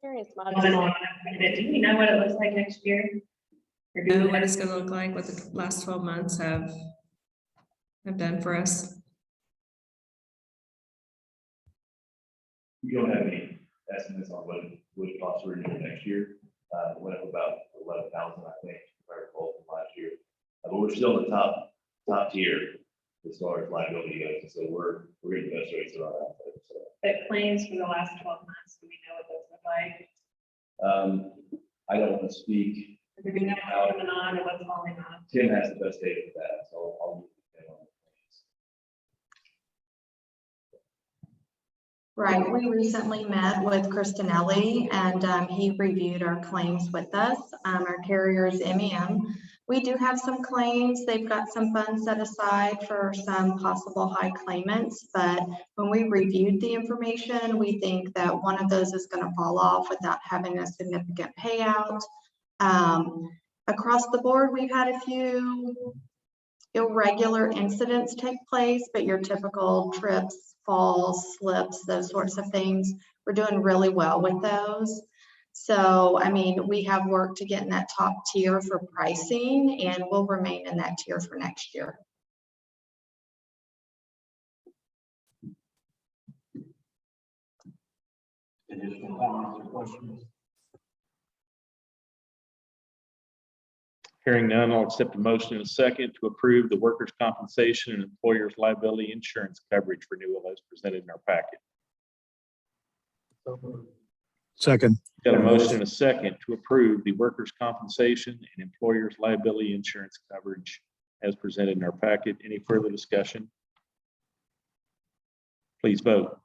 [SPEAKER 6] Curious,
[SPEAKER 9] Do we know what it looks like next year? Or do we
[SPEAKER 18] Know
[SPEAKER 9] know-
[SPEAKER 18] what it's gonna look like, what the last 12 months have done for us.
[SPEAKER 5] We don't have any estimates on what it would cost to renew next year. It went up about 11,000, I think, if I recall from last year. But we're still in the top tier as far as liability goes. So we're getting the best rates around that. So,
[SPEAKER 9] But claims for the last 12 months, do we know what those look like?
[SPEAKER 5] I don't want to speak.
[SPEAKER 9] Do we know what's coming on or what's falling off?
[SPEAKER 5] Tim has the best data for that, so I'll leave it on the
[SPEAKER 4] Right, we recently met with Kristinelli and he reviewed our claims with us, our carrier's MEM. We do have some claims. They've got some funds set aside for some possible high claimants, but when we reviewed the information, we think that one of those is going to fall off without having a significant payout. Across the board, we've had a few irregular incidents take place, but your typical trips, falls, slips, those sorts of things, we're doing really well with those. So, I mean, we have work to get in that top tier for pricing, and we'll remain in that tier for next year.
[SPEAKER 1] Additional comments or questions? Hearing none, I'll accept a motion in a second to approve the workers' compensation and employers' liability insurance coverage renewal as presented in our packet.
[SPEAKER 13] Second.
[SPEAKER 1] Got a motion in a second to approve the workers' compensation and employers' liability insurance coverage as presented in our packet. Any further discussion? Please vote.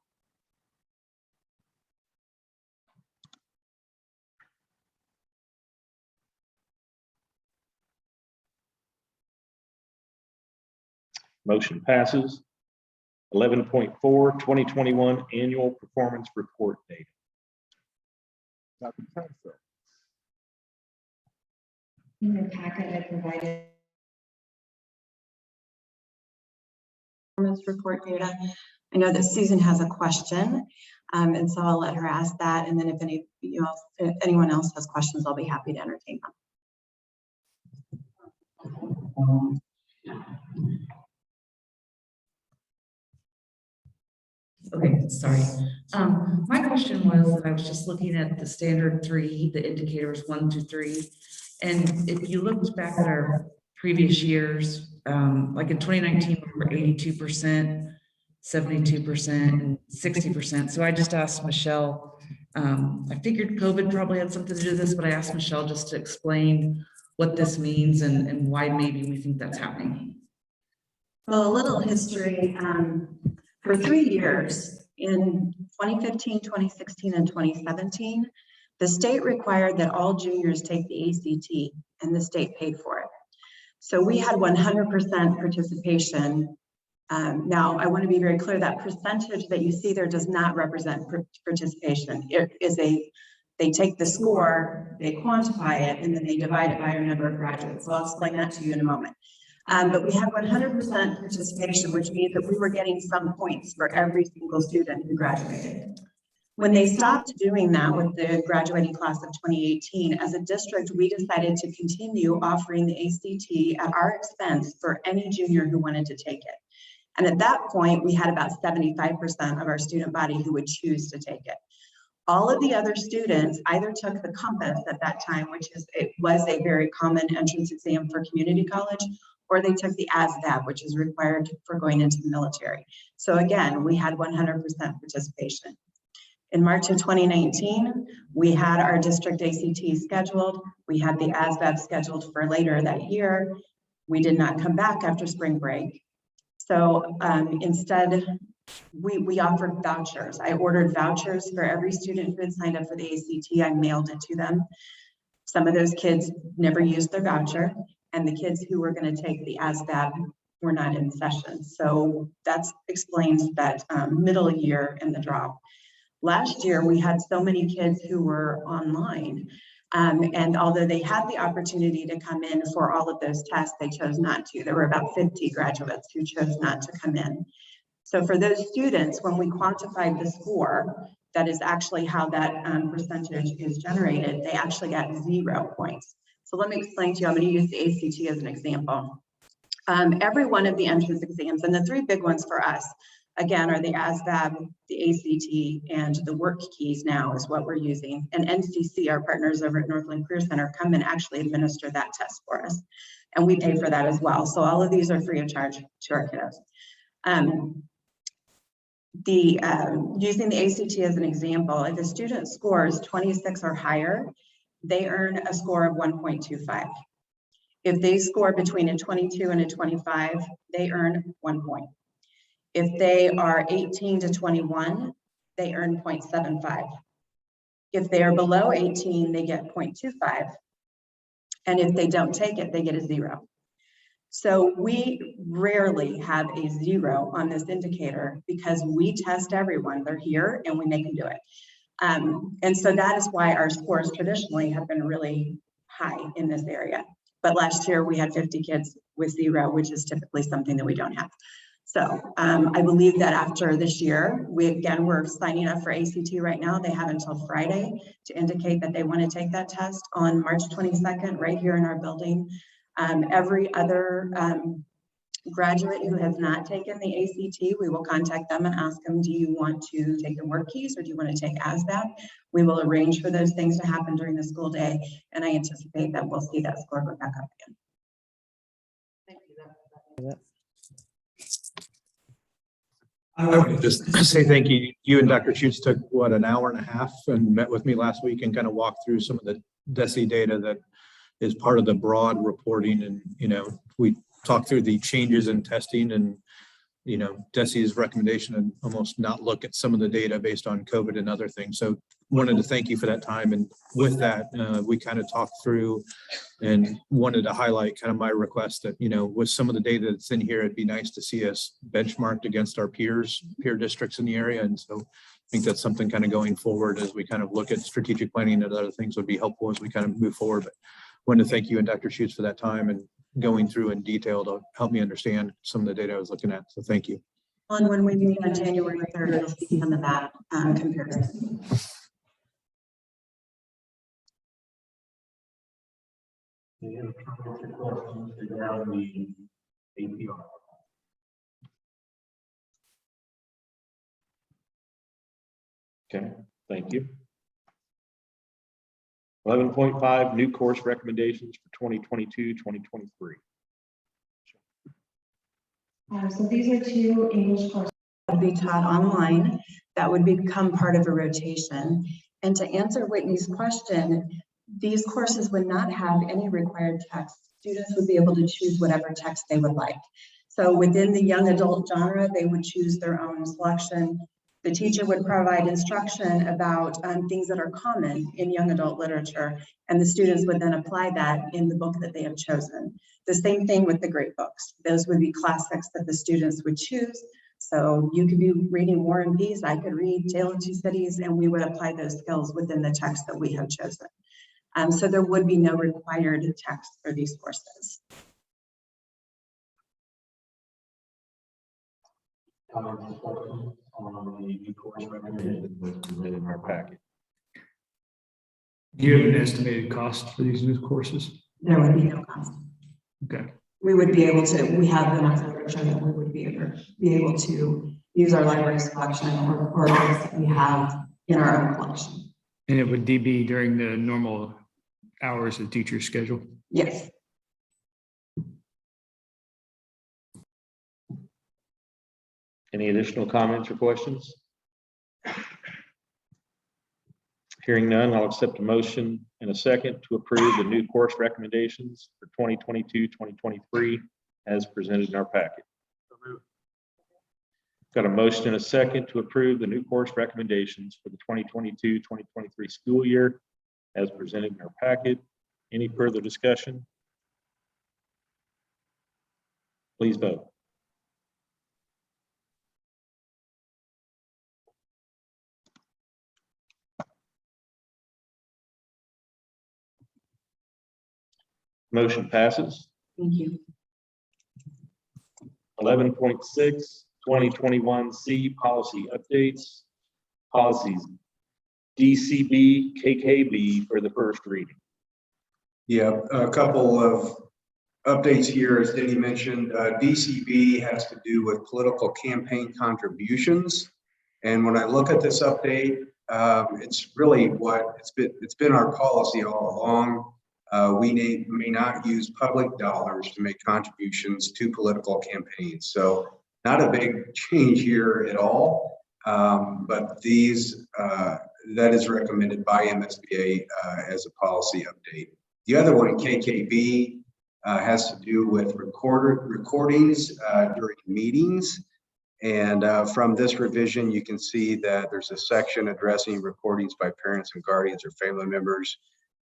[SPEAKER 1] Motion passes. 11.4, 2021 annual performance report data. Dr. Thompson.
[SPEAKER 4] In your packet, I provided performance report data. I know that Susan has a question, and so I'll let her ask that. And then if if anyone else has questions, I'll be happy to entertain them.
[SPEAKER 16] Okay, sorry. My question was, I was just looking at the standard 3, the indicators 1 to 3. And if you looked back at our previous years, like in 2019, we were 82%, 72%, and 60%. So I just asked Michelle, I figured COVID probably had something to do with this, but I asked Michelle just to explain what this means and why maybe we think that's happening.
[SPEAKER 4] Well, a little history. For 3 years, in 2015, 2016, and 2017, the state required that all juniors take the ACT, and the state paid for it. So we had 100% participation. Now, I want to be very clear that percentage that you see there does not represent participation. It is they take the score, they quantify it, and then they divide it by our number of graduates. So I'll explain that to you in a moment. But we had 100% participation, which means that we were getting some points for every single student who graduated. When they stopped doing that with the graduating class of 2018, as a district, we decided to continue offering the ACT at our expense for any junior who wanted to take it. And at that point, we had about 75% of our student body who would choose to take it. All of the other students either took the Compass at that time, it was a very common entrance exam for community college, or they took the ASVAB, which is required for going into the military. So again, we had 100% participation. In March of 2019, we had our district ACT scheduled. We had the ASVAB scheduled for later that year. We did not come back after spring break. So instead, we offered vouchers. I ordered vouchers for every student who had signed up for the ACT. I mailed it to them. Some of those kids never used their voucher, and the kids who were going to take the ASVAB were not in session. So that explains that middle year in the drop. Last year, we had so many kids who were online. And although they had the opportunity to come in for all of those tests, they chose not to. There were about 50 graduates who chose not to come in. So for those students, when we quantified the score, that is actually how that percentage is generated, they actually got 0 points. So let me explain to you, I'm going to use the ACT as an example. Every one of the entrance exams, and the 3 big ones for us, again, are the ASVAB, the ACT, and the work keys now is what we're using. And NCC, our partners over at Northland Career Center, come and actually administer that test for us. And we pay for that as well. So all of these are free of charge to our kiddos. Using the ACT as an example, if a student scores 26 or higher, they earn a score of 1.25. If they score between a 22 and a 25, they earn 1 point. If they are 18 to 21, they earn 0.75. If they are below 18, they get 0.25. And if they don't take it, they get a 0. So we rarely have a 0 on this indicator because we test everyone. They're here and we make them do it. And so that is why our scores traditionally have been really high in this area. But last year we had 50 kids with 0, which is typically something that we don't have. So I believe that after this year, we're signing up for ACT right now. They have until Friday to indicate that they want to take that test on March 22nd, right here in our building. Every other graduate who has not taken the ACT, we will contact them and ask them, do you want to take the work keys or do you want to take ASVAB? We will arrange for those things to happen during the school day. And I anticipate that we'll see that score go back up again. Thank you.
[SPEAKER 13] I would just say thank you. You and Dr. Schutz took, what, an hour and a half and met with me last week and kind of walked through some of the DESE data that is part of the broad reporting. And, we talked through the changes in testing and, DESE's recommendation and almost not look at some of the data based on COVID and other things. So wanted to thank you for that time. And with that, we kind of talked through and wanted to highlight kind of my request that, with some of the data that's in here, it'd be nice to see us benchmarked against our peer districts in the area. And so I think that's something kind of going forward as we kind of look at strategic planning and other things would be helpful as we kind of move forward. But wanted to thank you and Dr. Schutz for that time and going through in detail to help me understand some of the data I was looking at. So thank you.
[SPEAKER 4] And when we meet on January 3rd, you'll see some of that comparison.
[SPEAKER 5] Any other comments or questions regarding the APR?
[SPEAKER 1] Okay, thank you. 11.5, new course recommendations for 2022-2023.
[SPEAKER 11] So these are 2 English courses
[SPEAKER 4] that would be taught online that would become part of a rotation. And to answer Whitney's question, these courses would not have any required text. Students would be able to choose whatever text they would like. So within the young adult genre, they would choose their own selection. The teacher would provide instruction about things that are common in young adult literature, and the students would then apply that in the book that they have chosen. The same thing with the great books. Those would be classics that the students would choose. So you could be reading War and Peace, I could read Tale of Two Cities, and we would apply those skills within the text that we have chosen. So there would be no required text for these courses.
[SPEAKER 5] On the new course recommendation in our packet.
[SPEAKER 8] Do you have an estimated cost for these new courses?
[SPEAKER 4] There would be no cost.
[SPEAKER 8] Okay.
[SPEAKER 4] We would be able to, we have enough literature that we would be able to use our library's collection or books that we have in our own collection.
[SPEAKER 8] And it would be during the normal hours of teacher schedule?
[SPEAKER 4] Yes.
[SPEAKER 1] Any additional comments or questions? Hearing none, I'll accept a motion in a second to approve the new course recommendations for 2022-2023 as presented in our packet. Got a motion and a second to approve the new course recommendations for the 2022-2023 school year as presented in our packet. Any further discussion? Please vote. Motion passes.
[SPEAKER 4] Thank you.
[SPEAKER 1] 11.6, 2021 C policy updates. Policies DCB, KKB for the first reading.
[SPEAKER 3] Yeah, a couple of updates here, as Denny mentioned. DCB has to do with political campaign contributions. And when I look at this update, it's really what it's been our policy all along. We may not use public dollars to make contributions to political campaigns. So not a big change here at all, but that is recommended by MSBA as a policy update. The other one, KKB, has to do with recordings during meetings. And from this revision, you can see that there's a section addressing recordings by parents and guardians or family members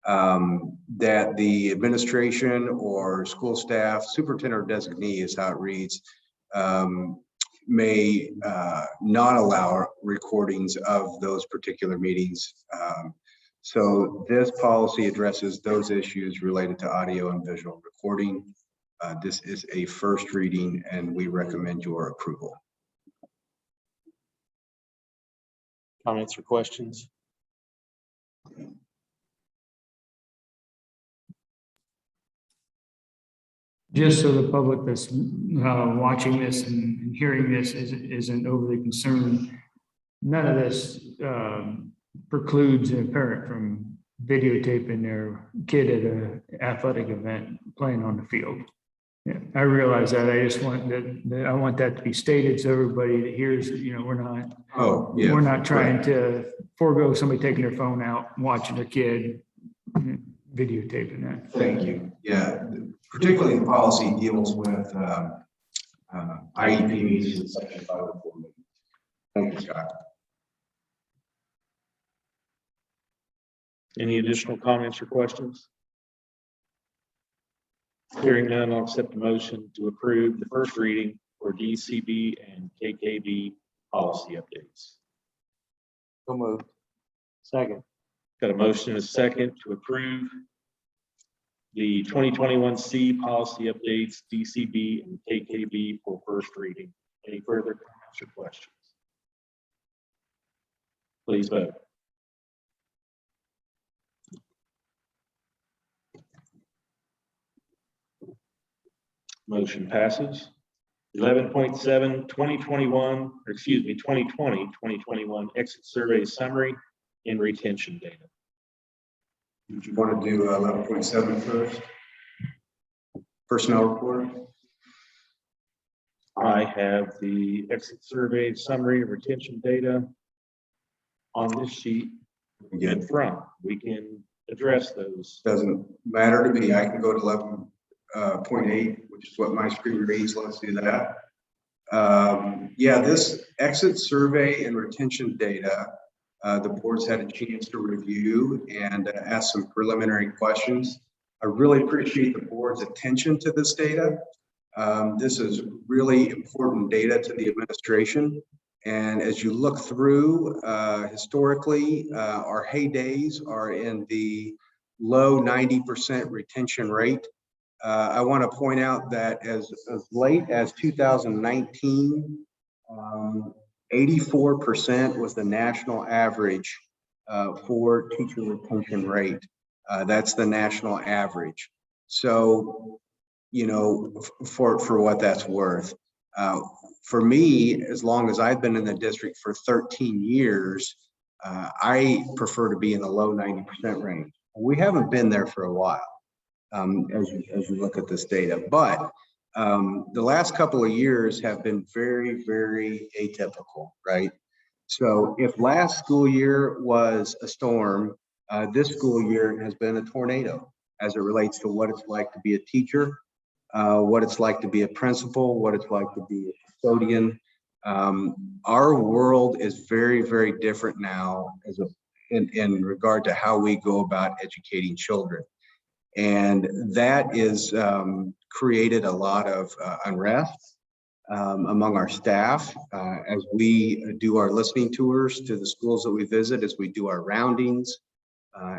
[SPEAKER 3] that the administration or school staff, superintendent or designee is how it reads, may not allow recordings of those particular meetings. So this policy addresses those issues related to audio and visual recording. This is a first reading and we recommend your approval.
[SPEAKER 1] Comments or questions?
[SPEAKER 8] Just so the public that's watching this and hearing this isn't overly concerned, none of this precludes a parent from videotaping their kid at an athletic event playing on the field. Yeah, I realize that. I just want that. I want that to be stated so everybody that hears, we're not.
[SPEAKER 3] Oh, yeah.
[SPEAKER 8] We're not trying to forego somebody taking their phone out, watching their kid, videotaping that.
[SPEAKER 3] Thank you. Yeah, particularly the policy deals with IEP meetings in section 504. Thank you, Scott.
[SPEAKER 1] Any additional comments or questions? Hearing none, I'll accept the motion to approve the first reading for DCB and KKB policy updates.
[SPEAKER 15] So moved. Second.
[SPEAKER 1] Got a motion and a second to approve the 2021 C policy updates, DCB and KKB for first reading. Any further comments or questions? Please vote. Motion passes. 11.7, 2021 exit survey summary and retention data.
[SPEAKER 3] Did you want to do 11.7 first? Personnel report.
[SPEAKER 1] I have the exit survey summary and retention data on this sheet in front. We can address those.
[SPEAKER 3] Doesn't matter to me. I can go to 11.8, which is what my screen reads. Let's do that. Yeah, this exit survey and retention data, the board's had a chance to review and ask some preliminary questions. I really appreciate the board's attention to this data. This is really important data to the administration. And as you look through, historically, our heydays are in the low 90% retention rate. I want to point out that as late as 2019, 84% was the national average for teacher retention rate. That's the national average. So, for what that's worth. For me, as long as I've been in the district for 13 years, I prefer to be in the low 90% range. We haven't been there for a while. As you look at this data, but the last couple of years have been very, very atypical, right? So if last school year was a storm, this school year has been a tornado as it relates to what it's like to be a teacher, what it's like to be a principal, what it's like to be a custodian. Our world is very, very different now in regard to how we go about educating children. And that is created a lot of unrest among our staff as we do our listening tours to the schools that we visit, as we do our roundings,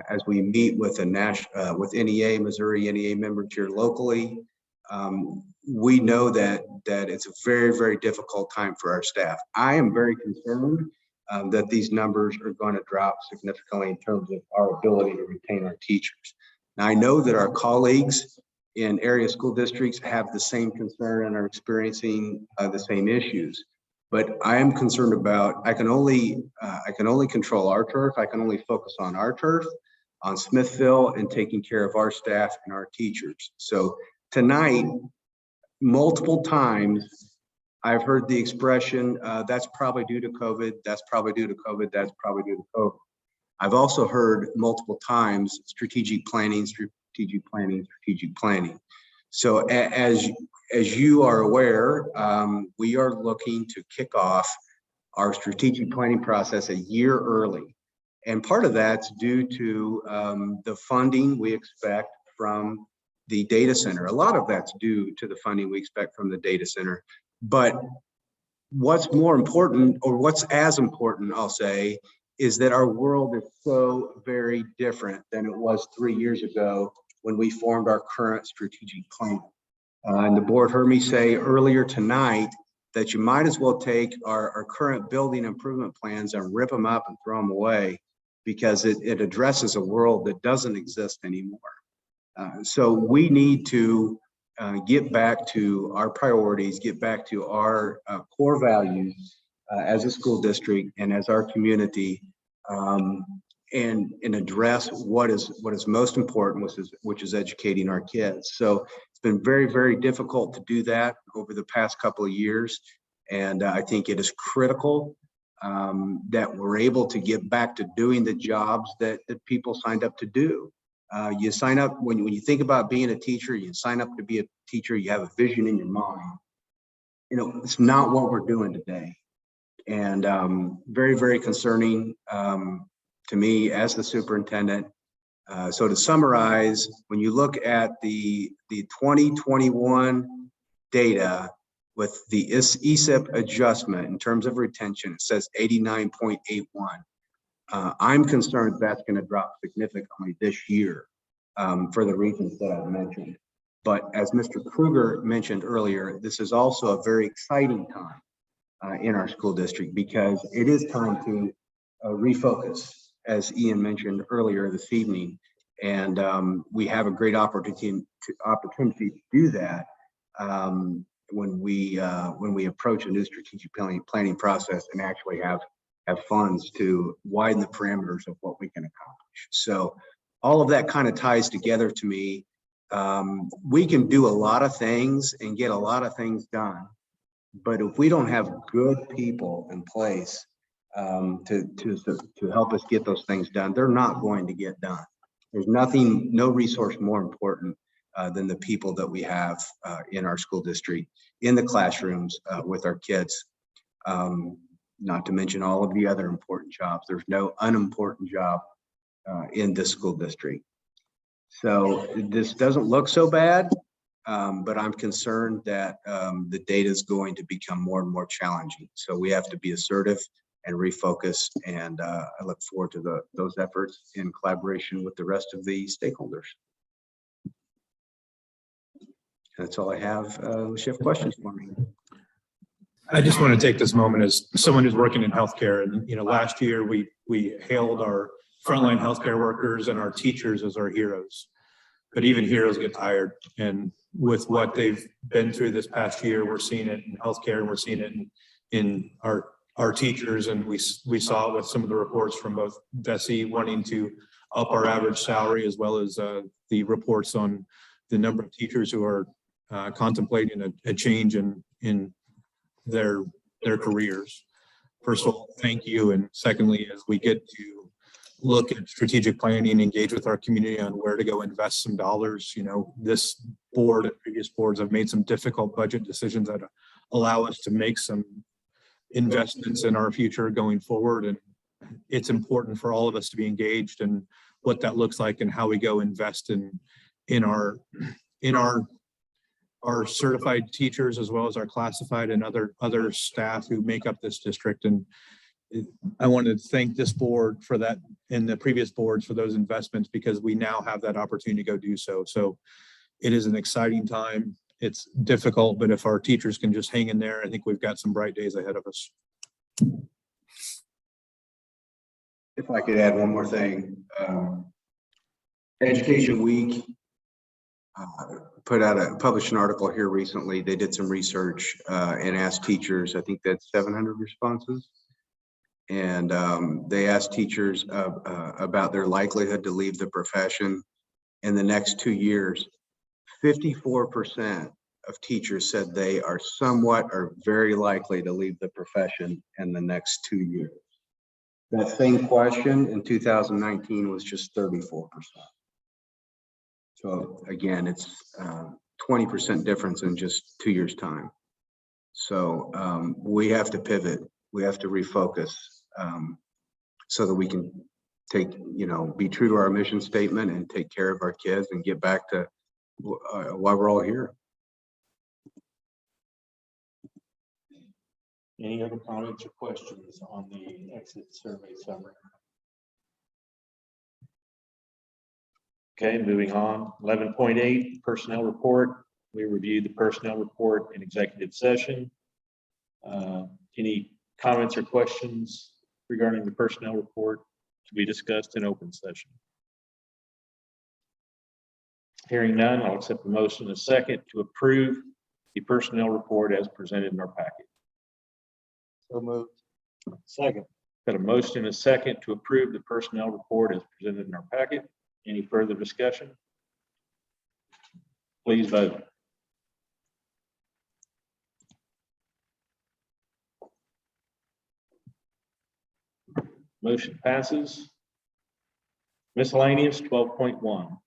[SPEAKER 3] as we meet with with NEA, Missouri NEA members here locally. We know that it's a very, very difficult time for our staff. I am very concerned that these numbers are going to drop significantly in terms of our ability to retain our teachers. Now, I know that our colleagues in area school districts have the same concern and are experiencing the same issues. But I am concerned about, I can only control our turf. I can only focus on our turf, on Smithville, and taking care of our staff and our teachers. So tonight, multiple times, I've heard the expression, that's probably due to COVID, that's probably due to COVID, that's probably due to COVID. I've also heard multiple times strategic planning, strategic planning, strategic planning. So as you are aware, we are looking to kick off our strategic planning process a year early. And part of that's due to the funding we expect from the data center. A lot of that's due to the funding we expect from the data center. But what's more important, or what's as important, I'll say, is that our world is so very different than it was 3 years ago when we formed our current strategic plan. And the board heard me say earlier tonight that you might as well take our current building improvement plans and rip them up and throw them away, because it addresses a world that doesn't exist anymore. So we need to get back to our priorities, get back to our core values as a school district and as our community, and address what is most important, which is educating our kids. So it's been very, very difficult to do that over the past couple of years. And I think it is critical that we're able to get back to doing the jobs that people signed up to do. You sign up, when you think about being a teacher, you sign up to be a teacher, you have a vision in your mind. You know, it's not what we're doing today. And very, very concerning to me as the superintendent. So to summarize, when you look at the 2021 data with the ESIP adjustment in terms of retention, it says 89.81. I'm concerned that's going to drop significantly this year for the reasons that I've mentioned. But as Mr. Kruger mentioned earlier, this is also a very exciting time in our school district, because it is time to refocus, as Ian mentioned earlier this evening. And we have a great opportunity to do that when we approach a new strategic planning process and actually have funds to widen the parameters of what we can accomplish. So all of that kind of ties together to me. We can do a lot of things and get a lot of things done, but if we don't have good people in place to help us get those things done, they're not going to get done. There's no resource more important than the people that we have in our school district, in the classrooms with our kids. Not to mention all of the other important jobs. There's no unimportant job in this school district. So this doesn't look so bad, but I'm concerned that the data is going to become more and more challenging. So we have to be assertive and refocus, and I look forward to those efforts in collaboration with the rest of the stakeholders. That's all I have. Unless you have questions for me.
[SPEAKER 13] I just want to take this moment as someone who's working in healthcare, and last year we hailed our frontline healthcare workers and our teachers as our heroes, but even heroes get tired. And with what they've been through this past year, we're seeing it in healthcare, and we're seeing it in our teachers, and we saw it with some of the reports from both DESE wanting to up our average salary, as well as the reports on the number of teachers who are contemplating a change in their careers. First of all, thank you. And secondly, as we get to look at strategic planning, engage with our community on where to go invest some dollars, this board and previous boards have made some difficult budget decisions that allow us to make some investments in our future going forward. And it's important for all of us to be engaged in what that looks like and how we go invest in our certified teachers, as well as our classified and other staff who make up this district. And I wanted to thank this board for that and the previous boards for those investments, because we now have that opportunity to go do so. So it is an exciting time. It's difficult, but if our teachers can just hang in there, I think we've got some bright days ahead of us.
[SPEAKER 3] If I could add one more thing, Education Week published an article here recently. They did some research and asked teachers, I think that's 700 responses. And they asked teachers about their likelihood to leave the profession in the next 2 years. 54% of teachers said they are somewhat or very likely to leave the profession in the next 2 years. That same question in 2019 was just 34%. So again, it's 20% difference in just 2 years' time. So we have to pivot. We have to refocus so that we can be true to our mission statement and take care of our kids and get back to why we're all here.
[SPEAKER 1] Any other comments or questions on the exit survey summary? Okay, moving on. 11.8 personnel report. We reviewed the personnel report in executive session. Any comments or questions regarding the personnel report to be discussed in open session? Hearing none, I'll accept the motion in a second to approve the personnel report as presented in our packet.
[SPEAKER 15] So moved. Second.
[SPEAKER 1] Got a motion and a second to approve the personnel report as presented in our packet. Any further discussion? Please vote. Motion passes. Miscellaneous 12.1.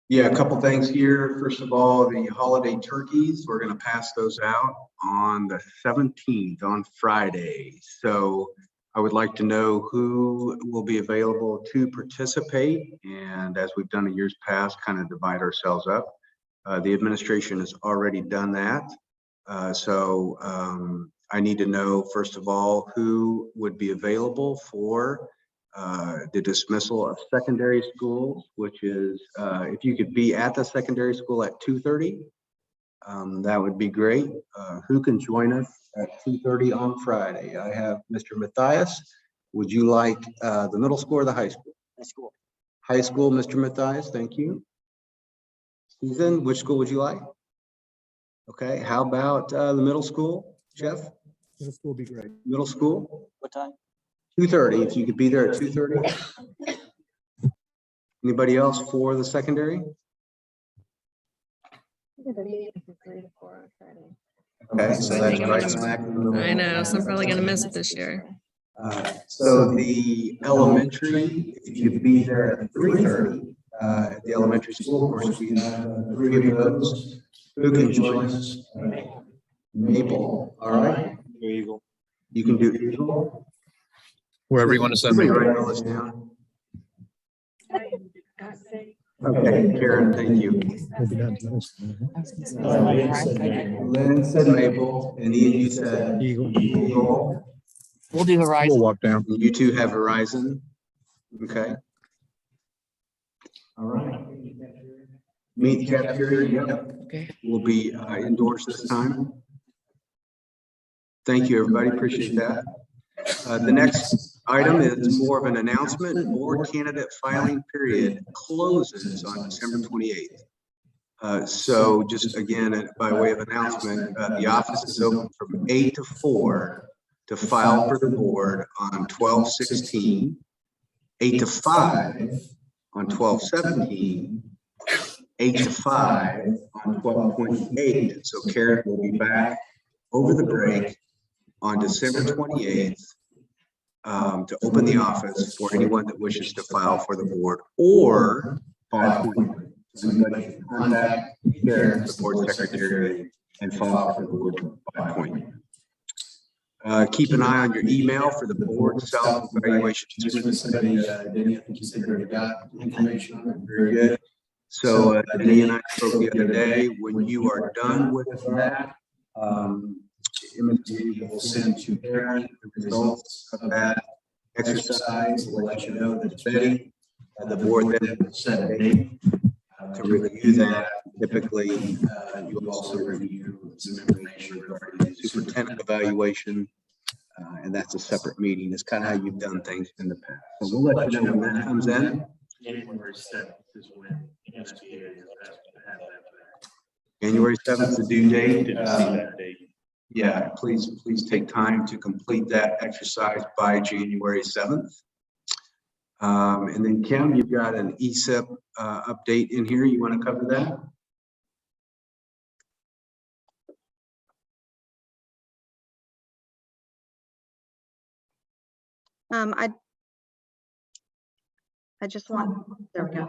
[SPEAKER 3] Yeah, a couple things here. First of all, the holiday turkeys, we're going to pass those out on the 17th on Friday. So I would like to know who will be available to participate. And as we've done in years past, kind of divide ourselves up. The administration has already done that. So I need to know, first of all, who would be available for the dismissal of secondary schools, which is if you could be at the secondary school at 2:30, that would be great. Who can join us at 2:30 on Friday? I have Mr. Matthias. Would you like the middle school or the high school?
[SPEAKER 15] High school.
[SPEAKER 3] High school, Mr. Matthias, thank you. Susan, which school would you like? Okay, how about the middle school, Jeff?
[SPEAKER 7] Middle school would be great.
[SPEAKER 3] Middle school?
[SPEAKER 15] What time?
[SPEAKER 3] 2:30, if you could be there at 2:30. Anybody else for the secondary? Okay, so that's right smack in the middle.
[SPEAKER 18] I know, so I'm probably gonna miss it this year.
[SPEAKER 3] So the elementary, if you could be there at 3:30, at the elementary school, of course, we have 3 of those. Who can join us? Maple, all right.
[SPEAKER 15] Eagle.
[SPEAKER 3] You can do Eagle.
[SPEAKER 13] Wherever you want to send me.
[SPEAKER 3] Write all this down. Okay, Karen, thank you. Lynn said Maple, and Ian, you said Eagle.
[SPEAKER 15] We'll do Horizon.
[SPEAKER 13] We'll walk down.
[SPEAKER 3] You two have Horizon. Okay. All right. Meet the cafeteria, yep.
[SPEAKER 15] Okay.
[SPEAKER 3] Will be indoors this time. Thank you, everybody. Appreciate that. The next item is more of an announcement. Board candidate filing period closes on December 28th. So just again, by way of announcement, the office is open from 8 to 4 to file for the board on 12/16, 8 to 5 on 12/17, 8 to 5 on 12/28. So Karen will be back over the break on December 28th to open the office for anyone that wishes to file for the board or file appointment. So anybody can contact Karen, the board secretary, and file for the board by appointment. Keep an eye on your email for the board self-evaluation.
[SPEAKER 13] Denny, I think you said you already got information on it.
[SPEAKER 3] Very good. So Denny and I spoke the other day. When you are done with that, MSD will send to Karen the results of that exercise. We'll let you know that it's ready. The board then will set a date to review that. Typically, you'll also review some information regarding the superintendent evaluation. And that's a separate meeting. It's kind of how you've done things in the past. So we'll let you know when that comes in.
[SPEAKER 1] January 7th is when NSBA is asked to have that back.
[SPEAKER 3] January 7th is the due date.
[SPEAKER 1] Didn't see that date.
[SPEAKER 3] Yeah, please take time to complete that exercise by January 7th. And then Kim, you've got an ESIP update in here. You want to cover that?
[SPEAKER 4] I just want, there we go.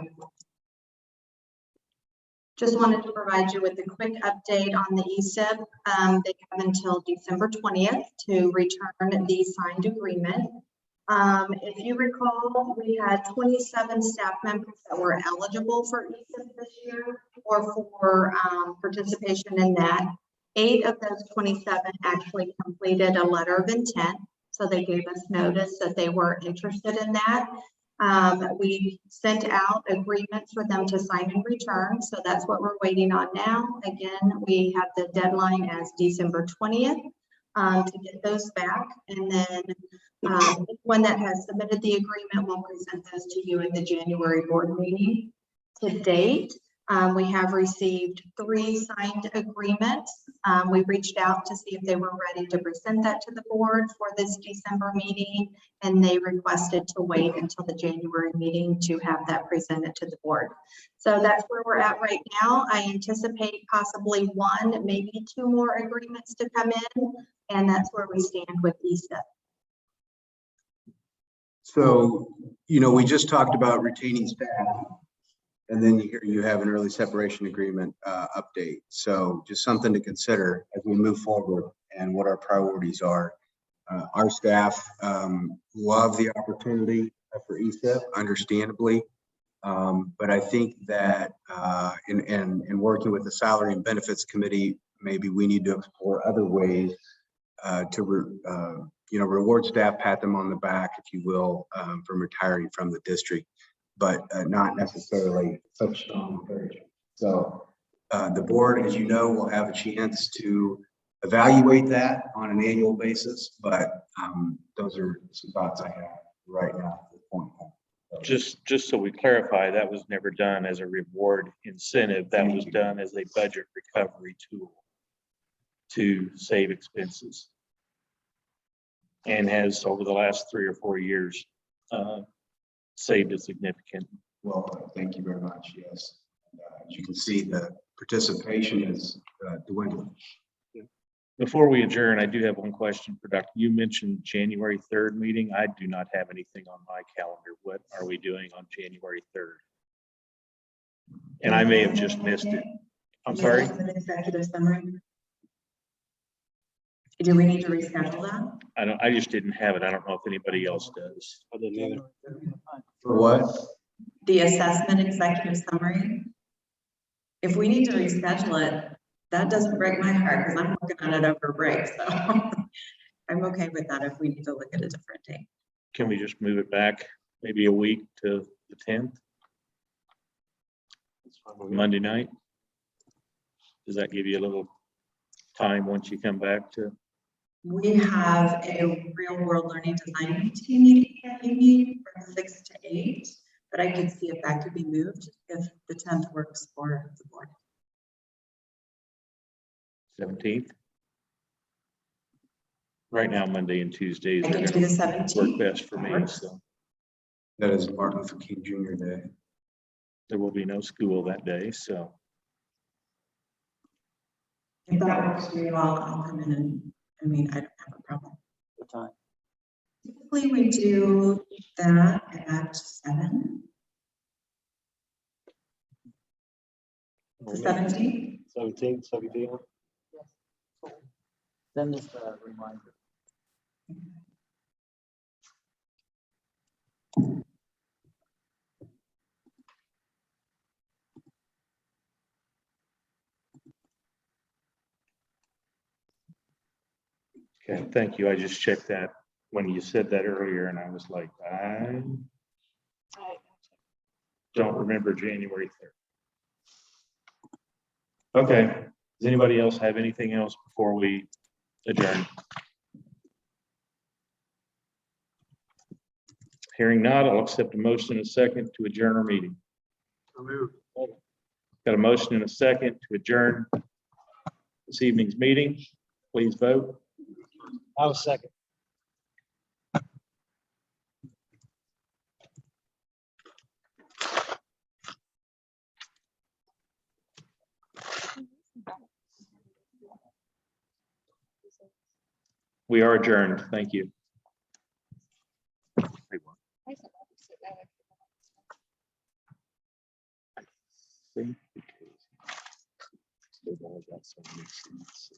[SPEAKER 4] Just wanted to provide you with a quick update on the ESIP. They have until December 20th to return the signed agreement. If you recall, we had 27 staff members that were eligible for ESIP this year or for participation in that. 8 of those 27 actually completed a letter of intent. So they gave us notice that they were interested in that. We sent out agreements for them to sign and return. So that's what we're waiting on now. Again, we have the deadline as December 20th to get those back. And then one that has submitted the agreement will present those to you at the January board meeting. To date, we have received 3 signed agreements. We reached out to see if they were ready to present that to the board for this December meeting, and they requested to wait until the January meeting to have that presented to the board. So that's where we're at right now. I anticipate possibly 1, maybe 2 more agreements to come in, and that's where we stand with ESIP.
[SPEAKER 3] So, you know, we just talked about retaining staff. And then you have an early separation agreement update. So just something to consider as we move forward and what our priorities are. Our staff love the opportunity for ESIP, understandably. But I think that in working with the Salary and Benefits Committee, maybe we need to explore other ways to reward staff, pat them on the back, if you will, from retiring from the district, but not necessarily such strong encouragement. So the board, as you know, will have a chance to evaluate that on an annual basis, but those are some thoughts I have right now at this point.
[SPEAKER 1] Just so we clarify, that was never done as a reward incentive. That was done as a budget recovery tool to save expenses, and has over the last 3 or 4 years saved a significant.
[SPEAKER 3] Well, thank you very much. Yes, as you can see, the participation is dwindling.
[SPEAKER 1] Before we adjourn, I do have one question for Dr. You mentioned January 3rd meeting. I do not have anything on my calendar. What are we doing on January 3rd? And I may have just missed it. I'm sorry.
[SPEAKER 4] Executive summary. Do we need to reschedule that?
[SPEAKER 1] I just didn't have it. I don't know if anybody else does.
[SPEAKER 3] For what?
[SPEAKER 4] The assessment executive summary. If we need to reschedule it, that doesn't break my heart because I'm working on it over break. So I'm okay with that if we need to look at a different date.
[SPEAKER 1] Can we just move it back maybe a week to the 10th? Monday night? Does that give you a little time once you come back to?
[SPEAKER 4] We have a real world learning design team meeting that we need from 6 to 8, but I can see if that could be moved if the 10th works for the board.
[SPEAKER 1] 17th? Right now, Monday and Tuesdays
[SPEAKER 4] I
[SPEAKER 1] are
[SPEAKER 4] can
[SPEAKER 1] going
[SPEAKER 4] do the
[SPEAKER 1] to
[SPEAKER 4] 17th.
[SPEAKER 1] work best for me. So
[SPEAKER 3] That is Martin Luther King Jr. Day.
[SPEAKER 1] there will be no school that day. So
[SPEAKER 4] If that works for you, I'll come in and, I mean, I don't have a problem.
[SPEAKER 15] What time?
[SPEAKER 4] Typically, we do that at 7. The 17th.
[SPEAKER 15] 17. Send this a reminder.
[SPEAKER 1] Okay, thank you. I just checked that when you said that earlier and I was like, I don't remember January 3rd. Okay, does anybody else have anything else before we adjourn? Hearing none, I'll accept a motion in a second to adjourn our meeting. Got a motion in a second to adjourn this evening's meeting. Please vote.
[SPEAKER 15] I was second.
[SPEAKER 1] We are adjourned. Thank you. I think because they've all got so many seats.